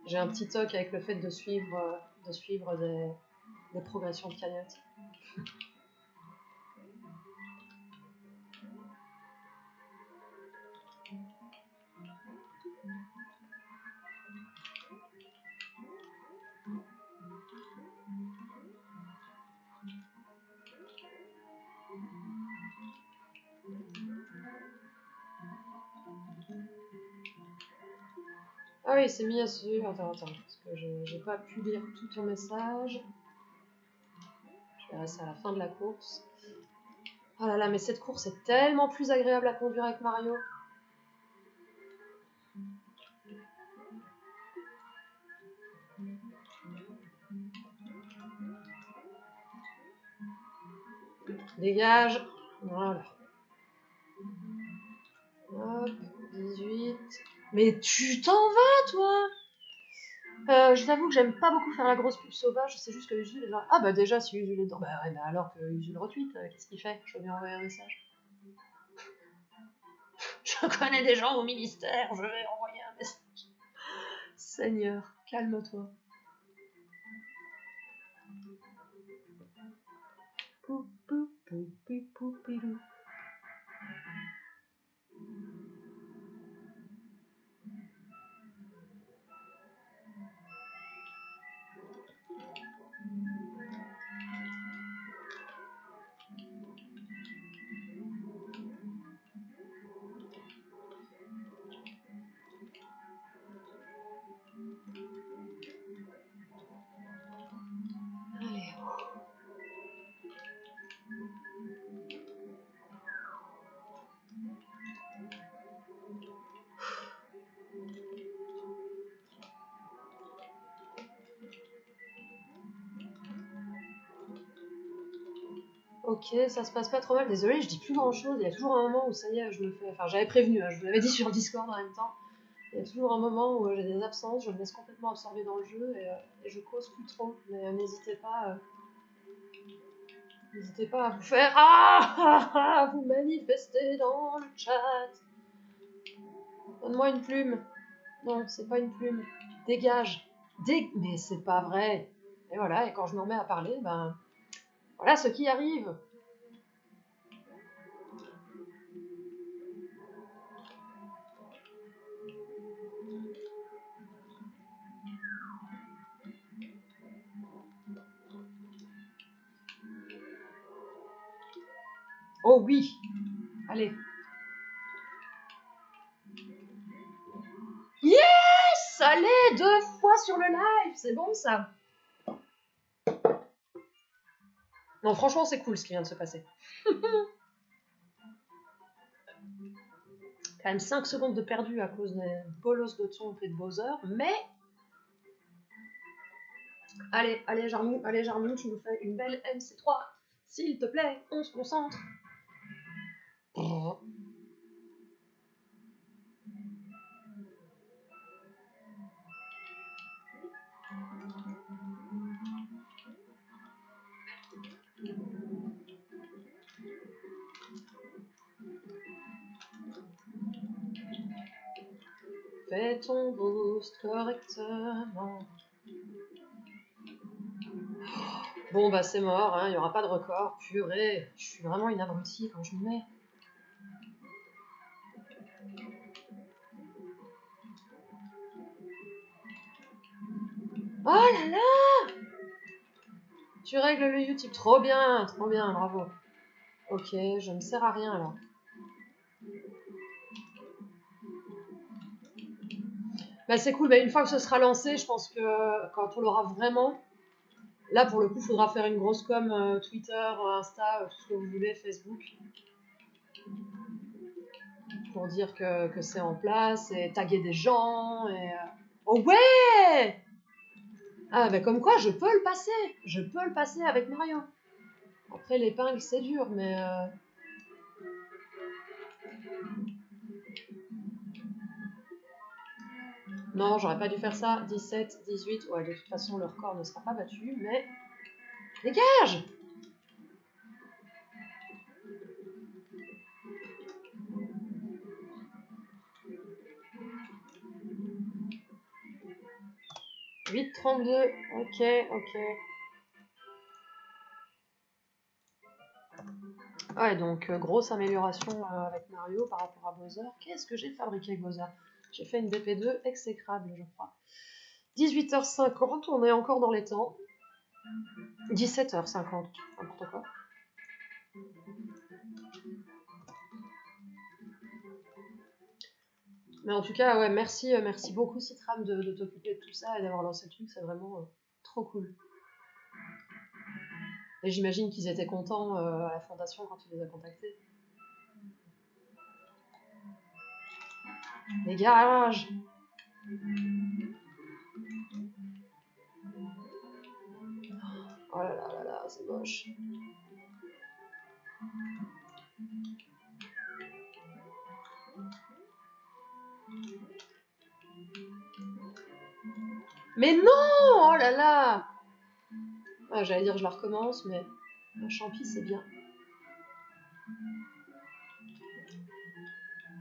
J'ai un petit toc avec le fait de suivre des progressions de cagnotte. Ah oui, il s'est mis à se... Attends, parce que j'ai pas pu lire tout ton message. Je verrai ça à la fin de la course. Oh là là, mais cette course est tellement plus agréable à conduire avec Mario. Dégage. Voilà. Hop, 18. Mais tu t'en vas, toi? Je t'avoue que j'aime pas beaucoup faire la grosse pub sauvage, c'est juste que Usul est là. Ah bah déjà, si Usul est dedans, bah ouais, mais alors que Usul retweet, qu'est-ce qu'il fait? Je vais lui envoyer un message. Je connais des gens au ministère, je vais envoyer un message. Seigneur, calme-toi. Pou, pou, pou, pou, pou, pilou. Allez. Ok, ça se passe pas trop mal. Désolée, je dis plus grand chose. Il y a toujours un moment où ça y est, je me fais. Enfin, j'avais prévenu, hein, je vous l'avais dit sur Discord en même temps. Il y a toujours un moment où j'ai des absences, je me laisse complètement absorber dans le jeu et je cause plus trop. Mais n'hésitez pas à vous faire. À vous manifester dans le chat. Donne-moi une plume. Non, c'est pas une plume. Dégage. Mais c'est pas vrai. Et voilà, et quand je m'en mets à parler, ben. Voilà ce qui arrive. Oh oui. Allez. Yes! Allez, 2 fois sur le live, c'est bon ça. Non, franchement, c'est cool ce qui vient de se passer. Quand même 5 secondes de perdu à cause des bolos de Tomb et de Bowser, mais... Allez, Jarmou, tu nous fais une belle MC3. S'il te plaît, on se concentre. Fais ton boost correctement. Bon, bah c'est mort, hein, il n'y aura pas de record. Purée, je suis vraiment une abrutie quand je me mets. Oh là là! Tu règles le YouTube, trop bien, bravo. Ok, je ne sers à rien alors. Bah c'est cool, bah, une fois que ce sera lancé, je pense que quand on l'aura vraiment, là pour le coup, il faudra faire une grosse com Twitter, Insta, tout ce que vous voulez, Facebook, pour dire que c'est en place et taguer des gens et... Oh ouais! Ah bah comme quoi, je peux le passer avec Mario. Après l'épingle c'est dur, mais... Non, j'aurais pas dû faire ça. 17, 18, ouais, de toute façon, le record ne sera pas battu, mais... Dégage! « 8,32, ok. Ouais, donc grosse amélioration avec Mario par rapport à Bowser. Qu'est-ce que j'ai fabriqué avec Bowser? J'ai fait une BP2 exécrable, je crois. 18h50, on est encore dans les temps. 17h50, n'importe quoi. Mais en tout cas, ouais, merci beaucoup Citram de t'occuper de tout ça et d'avoir lancé le truc, c'est vraiment trop cool. Et j'imagine qu'ils étaient contents à la fondation quand tu les as contactés. Dégage! Oh là là là là, c'est moche. Mais non! Oh là là! Ah, j'allais dire je la recommence, mais un champi c'est bien.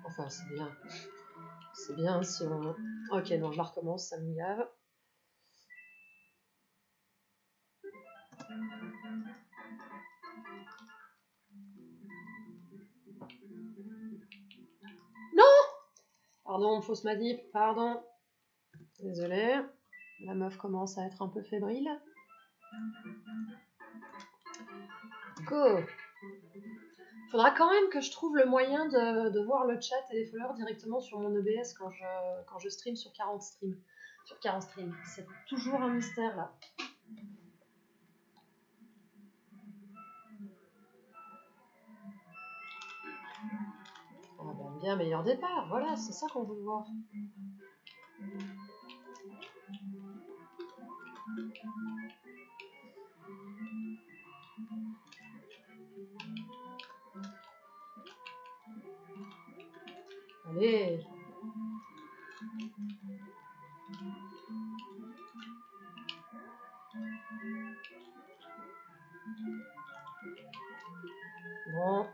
Enfin, c'est bien. C'est bien si on... Ok, non, je la recommence, ça me gave. Non! Pardon, fausse manip, pardon. Désolée. La meuf commence à être un peu fébrile. Go! Faudra quand même que je trouve le moyen de voir le chat et les followers directement sur mon EBS quand je stream sur 40 streams. Sur 40 streams. C'est toujours un mystère là. Ah ben bien meilleur départ, voilà, c'est ça qu'on veut voir. Allez. Bon.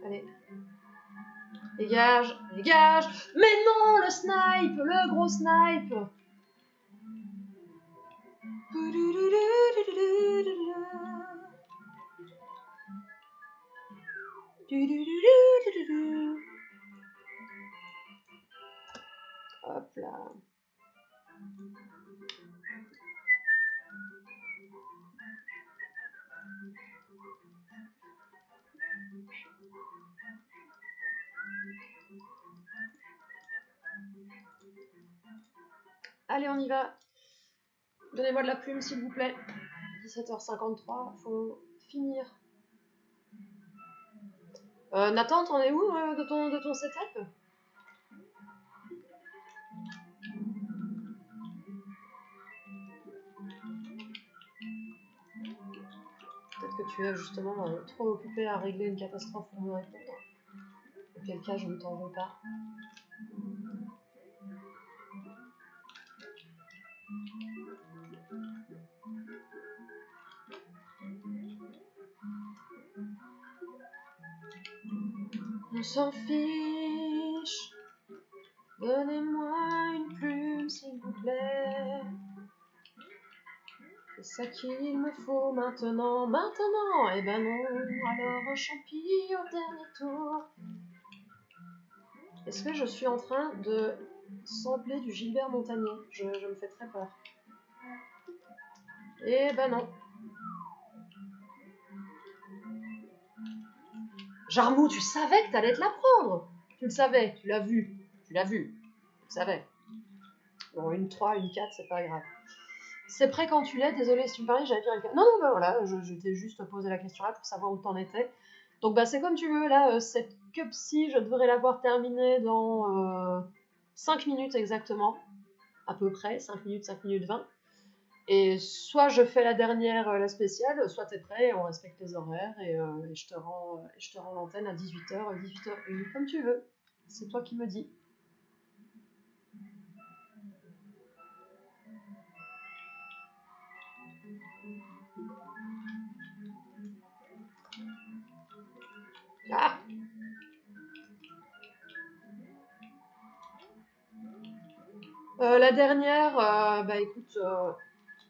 Allez. Dégage, dégage. Mais non, le snipe, le gros snipe. Hop là. Allez, on y va. Donnez-moi de la plume, s'il vous plaît. 17h53, faut finir. Nathan, t'en es où de ton setup? Peut-être que tu es justement trop occupé à régler une catastrophe pour me répondre. Auquel cas, je ne t'en veux pas. On s'en fiche. Donnez-moi une plume, s'il vous plaît. C'est ça qu'il me faut maintenant. Maintenant, eh ben non. Alors un champi au dernier tour. Est-ce que je suis en train de sampler du Gilbert Montagnier? Je me fais très peur. Eh ben non. Jarmou, tu savais que t'allais te la prendre. Tu le savais, tu l'as vu. Tu l'as vu. Tu le savais. Bon, une 3, une 4, c'est pas grave. C'est prêt quand tu l'es, désolé si tu me parlais, j'avais bien le cas. Non, non, bah voilà, je t'ai juste posé la question là pour savoir où t'en étais. Donc bah c'est comme tu veux, là, cette cup-ci, je devrais l'avoir terminée dans 5 minutes exactement. À peu près, 5 minutes 20. Et soit je fais la dernière, la spéciale, soit t'es prêt, on respecte les horaires, et je te rends l'antenne à 18h, 18h01, comme tu veux. C'est toi qui me dis. Ah! La dernière, bah écoute,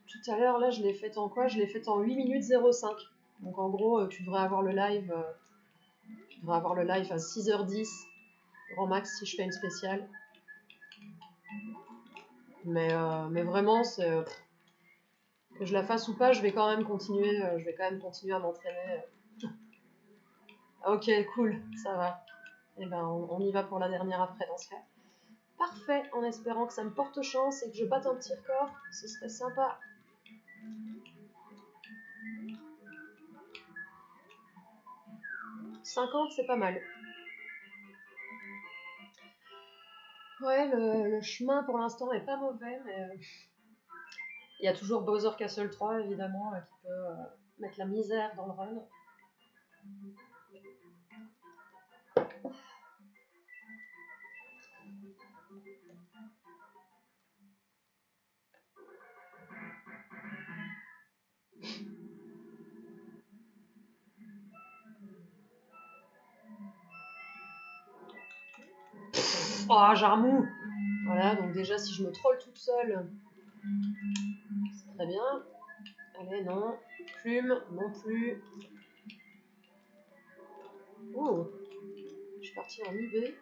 tout à l'heure, là, je l'ai faite en quoi? Je l'ai faite en 8 minutes 05. Donc en gros, tu devrais avoir le live à 6h10, grand max, si je fais une spéciale. Mais vraiment, c'est... que je la fasse ou pas, je vais quand même continuer à m'entraîner. Ok, cool, ça va. Et ben, on y va pour la dernière après, dans ce cas. Parfait, en espérant que ça me porte chance et que je batte un petit record, ce serait sympa. « 50, c'est pas mal. » Ouais, le chemin pour l'instant est pas mauvais, mais il y a toujours Bowser Castle 3 évidemment qui peut mettre la misère dans le run. Oh, Jarmou. Voilà, donc déjà, si je me troll toute seule, c'est très bien. Allez, non. Plume, non plus. Oh, je suis partie en IB.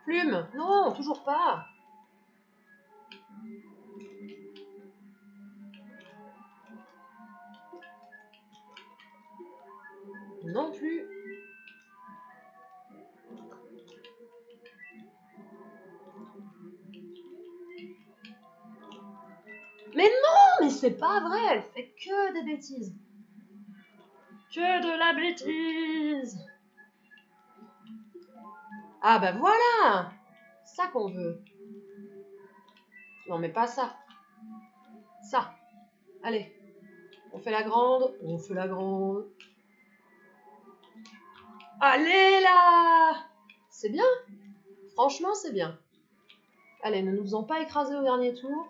Plume, non, toujours pas. Non plus. Mais non, mais c'est pas vrai, elle fait que des bêtises. Que de la bêtise. Ah bah voilà. Ça qu'on veut. Non mais pas ça. Ça. Allez. On fait la grande. On fait la grande. Allez là. C'est bien. Franchement, c'est bien. Allez, ne nous faisons pas écraser au dernier tour.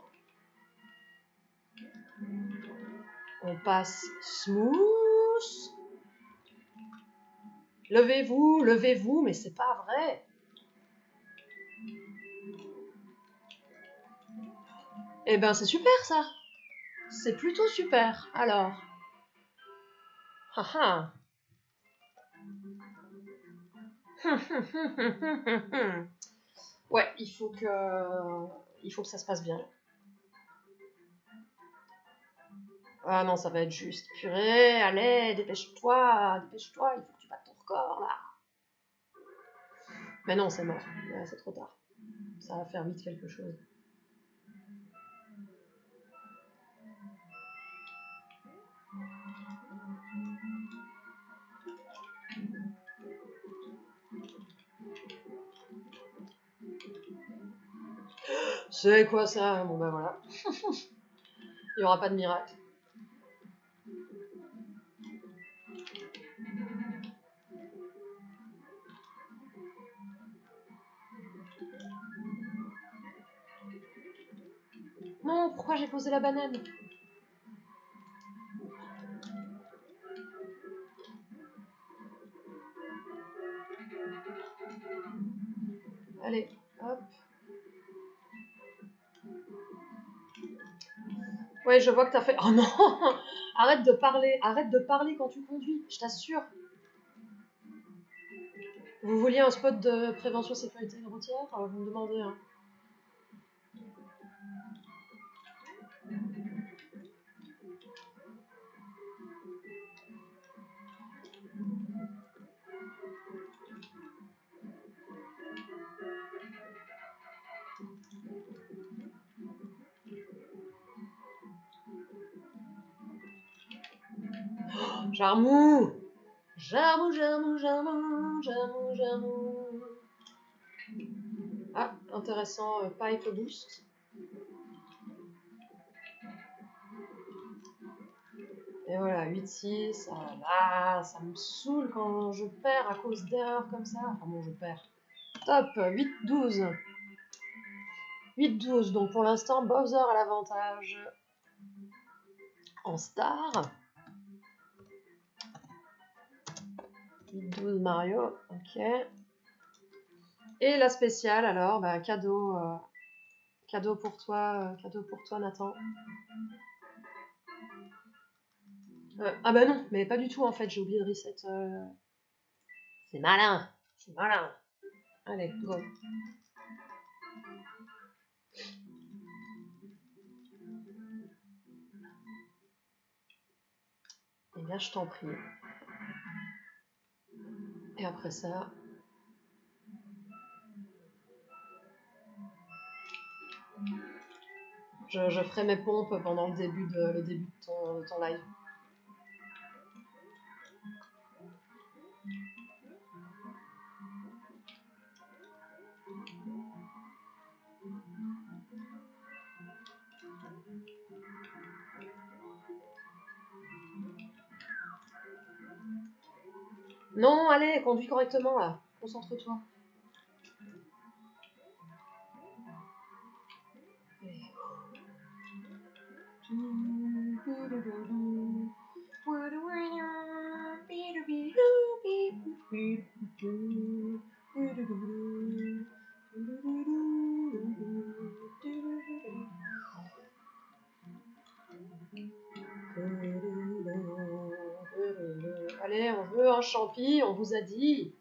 On passe smooth. Levez-vous, levez-vous, mais c'est pas vrai. Eh ben, c'est super ça. C'est plutôt super. Alors. Haha. Ouais, il faut que ça se passe bien. Ah non, ça va être juste. Purée, allez, dépêche-toi, dépêche-toi, il faut que tu battes ton record là. Mais non, c'est mort. Là, c'est trop tard. Ça va faire vite quelque chose. C'est quoi ça? Bon ben voilà. Il n'y aura pas de miracle. Non, pourquoi j'ai posé la banane? Allez, hop. Ouais, je vois que t'as fait... Oh non. Arrête de parler quand tu conduis, je t'assure. Vous vouliez un spot de prévention sécurité routière? Vous me demandez, hein. Jarmou. Jarmou, Jarmou, Jarmou, Jarmou, Jarmou. Ah, intéressant, pipe boost. Et voilà, 8-6, là, ça me saoule quand je perds à cause d'erreurs comme ça. Enfin bon, je perds. Top, 8-12. 8-12, donc pour l'instant, Bowser a l'avantage en star. 8-12 Mario, ok. Et la spéciale alors, bah, cadeau pour toi Nathan. Ah bah non, mais pas du tout en fait, j'ai oublié de reset. C'est malin, c'est malin. Allez, go. Eh bien, je t'en prie. Et après ça... Je ferai mes pompes pendant le début de ton live. Non, allez, conduis correctement là. Concentre-toi. un champi, on vous a dit.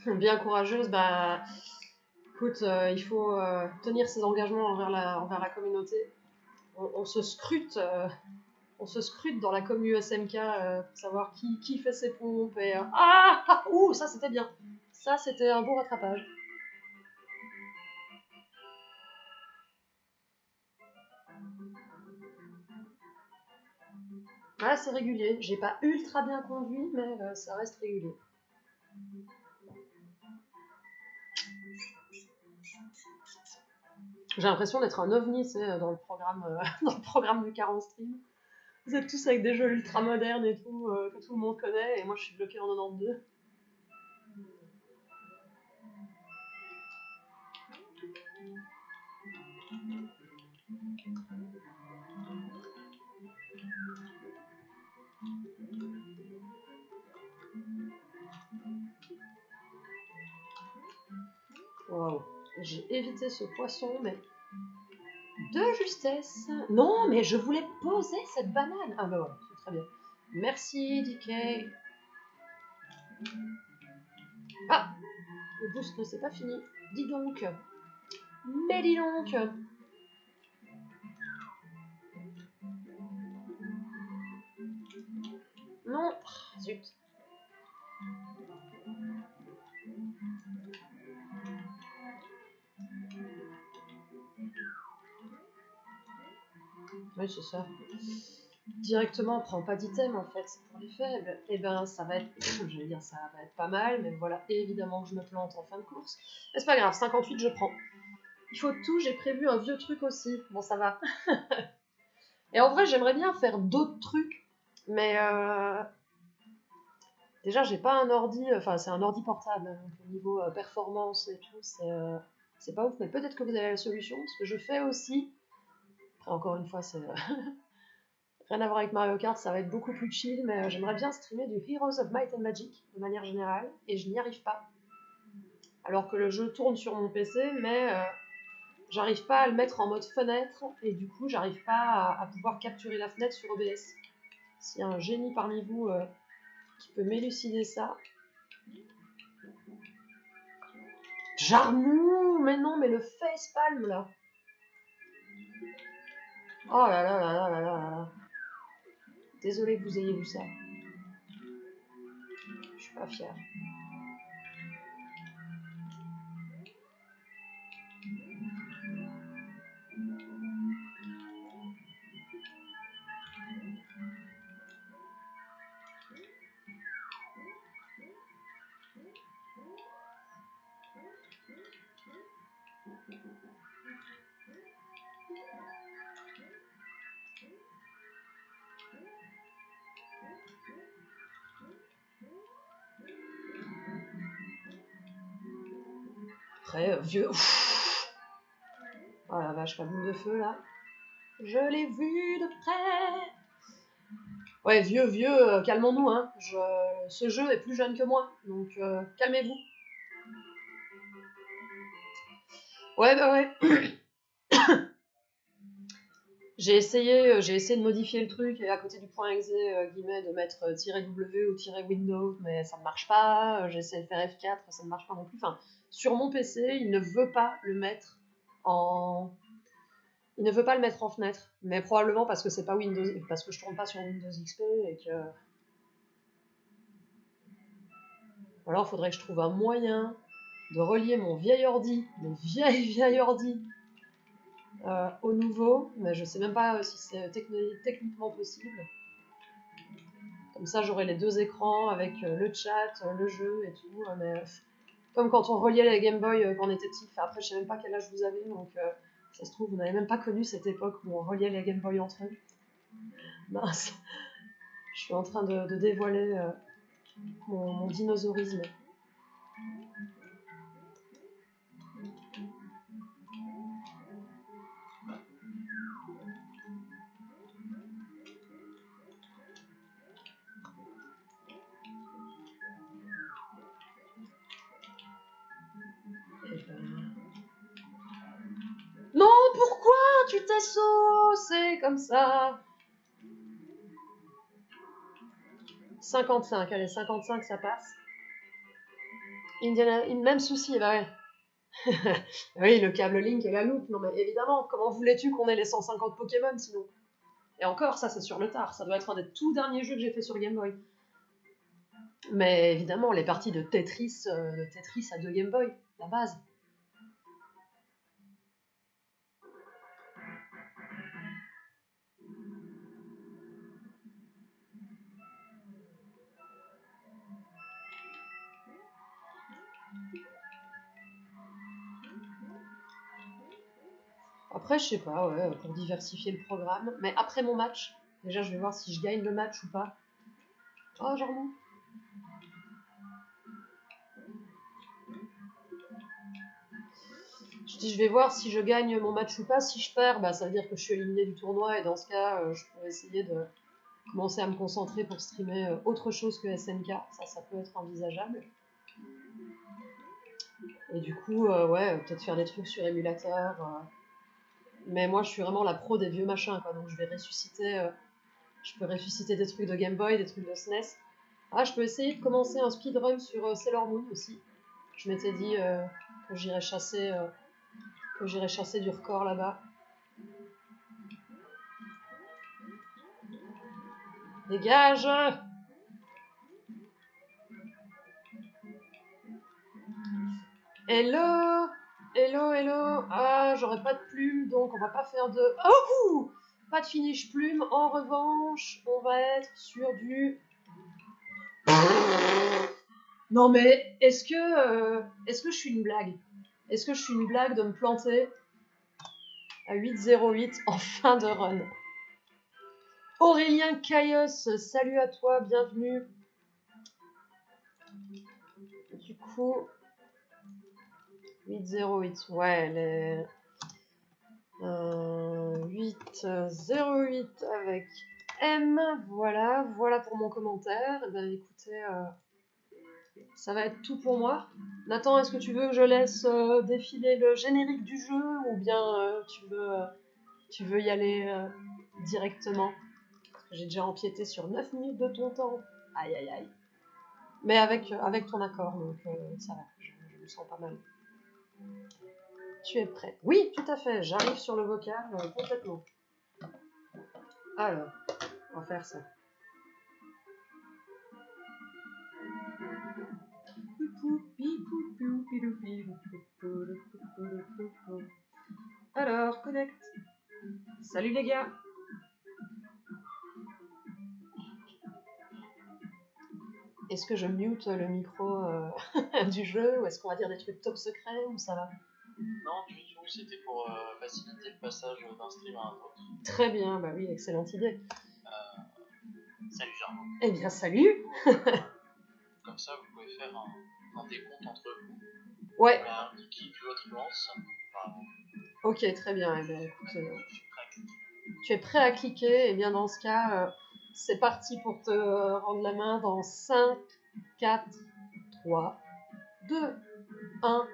Bien courageuse, bah... Écoute, il faut tenir ses engagements envers la communauté. On se scrute dans la commu SMK pour savoir qui fait ses pompes et... Ouh, ça c'était bien. Ça c'était un beau rattrapage. Ah, c'est régulier. J'ai pas ultra bien conduit, mais ça reste régulier. J'ai l'impression d'être un ovni, dans le programme de 40 stream. Vous êtes tous avec des jeux ultra modernes et tout, que tout le monde connaît, et moi je suis bloqué en 92. Waouh, j'ai évité ce poisson, mais de justesse. Non, mais je voulais poser cette banane. Ah bah voilà, c'est très bien. Merci, DK. Ah, le boost ne s'est pas fini. Dis donc. Mais dis donc. Non, zut. Oui, c'est ça. Directement, on prend pas d'item en fait, c'est pour les faibles. Et ben, ça va être, j'allais dire, ça va être pas mal, mais voilà, évidemment que je me plante en fin de course. Mais c'est pas grave, 58, je prends. Il faut tout, j'ai prévu un vieux truc aussi. Bon, ça va. Et en vrai, j'aimerais bien faire d'autres trucs, mais déjà, j'ai pas un ordi, enfin, c'est un ordi portable, hein, donc au niveau performance et tout, c'est pas ouf, mais peut-être que vous avez la solution, parce que je fais aussi, après, encore une fois, c'est rien à voir avec Mario Kart, ça va être beaucoup plus chill, mais j'aimerais bien streamer du Heroes of Might and Magic, de manière générale, et je n'y arrive pas. Alors que le jeu tourne sur mon PC, mais j'arrive pas à le mettre en mode fenêtre, et du coup, j'arrive pas à pouvoir capturer la fenêtre sur OBS. S'il y a un génie parmi vous qui peut m'élucider ça. Jarmou, mais non, mais le facepalm là. Oh là là là là là là là. Désolé que vous ayez vu ça. Je suis pas fière. Après, vieux. Oh la vache, la boule de feu là. Je l'ai vu de près. Ouais, vieux, calmons-nous, hein. Ce jeu est plus jeune que moi, donc calmez-vous. Ouais, bah ouais. J'ai essayé de modifier le truc et à côté du point exe guillemets de mettre -w ou -windows, mais ça ne marche pas. J'ai essayé de faire F4, ça ne marche pas non plus. Enfin, sur mon PC, il ne veut pas le mettre en fenêtre, mais probablement parce que c'est pas Windows, parce que je tourne pas sur Windows XP et que alors il faudrait que je trouve un moyen de relier mon vieil ordi, vieil ordi au nouveau, mais je sais même pas si c'est techniquement possible. Comme ça, j'aurai les deux écrans avec le chat, le jeu et tout. Mais comme quand on reliait les Game Boy quand on était petit. Enfin, après, je sais même pas quel âge vous avez, donc ça se trouve, vous n'avez même pas connu cette époque où on reliait les Game Boy entre eux. Mince, je suis en train de dévoiler mon dinosaurisme. Non, pourquoi tu tes sauts, c'est comme ça. 55, allez, 55, ça passe. Indiana, même souci, bah ouais. Oui, le câble Link et la loupe, non mais évidemment, comment voulais-tu qu'on ait les 150 Pokémon sinon? Et encore, ça c'est sur le tard, ça doit être un des tout derniers jeux que j'ai fait sur Game Boy. Mais évidemment, les parties de Tetris à 2 Game Boy, la base. Après, je sais pas, ouais, pour diversifier le programme. Mais après mon match, déjà je vais voir si je gagne le match ou pas. Oh, Jarmou. Je dis, je vais voir si je gagne mon match ou pas. Si je perds, bah, ça veut dire que je suis éliminé du tournoi. Et dans ce cas, je peux essayer de commencer à me concentrer pour streamer autre chose que SNK. Ça peut être envisageable. Et du coup, ouais, peut-être faire des trucs sur émulateur. Mais moi, je suis vraiment la pro des vieux machins, quoi. Donc je vais ressusciter. Je peux ressusciter des trucs de Game Boy, des trucs de SNES. Ah, je peux essayer de commencer un speedrun sur Sailor Moon aussi. Je m'étais dit que j'irais chasser du record là-bas. Dégage! Hello! Hello, hello! Ah, j'aurais pas de plume, donc on va pas faire de... Oh! Pas de finish plume. En revanche, on va être sur du... Non mais, est-ce que je suis une blague? Est-ce que je suis une blague de me planter à 8-0-8 en fin de run? Aurélien Caillos, salut à toi, bienvenue. Du coup, 8-0-8, ouais, les... 8-0-8 avec M, voilà pour mon commentaire. Eh bien, écoutez, ça va être tout pour moi. Nathan, est-ce que tu veux que je laisse défiler le générique du jeu ou bien tu veux y aller directement? Parce que j'ai déjà empiété sur 9 minutes de ton temps. Aïe aïe aïe. Mais avec ton accord, donc ça va, je me sens pas mal. Tu es prêt? Oui, tout à fait, j'arrive sur le vocal complètement. Alors, on va faire ça. Alors, connect. Salut les gars. Est-ce que je mute le micro du jeu ou est-ce qu'on va dire des trucs top secrets ou ça va? Non, du tout, c'était pour faciliter le passage d'un stream à un autre. Très bien, bah oui, excellente idée. Salut Jarmo. Eh bien, salut. Comme ça, vous pouvez faire un décompte entre vous. Ouais. Qui l'autre lance. Ok, très bien. Eh bien, écoute, tu es prêt à cliquer. Et bien, dans ce cas, c'est parti pour te rendre la main dans 5, 4, 3, 2, 1.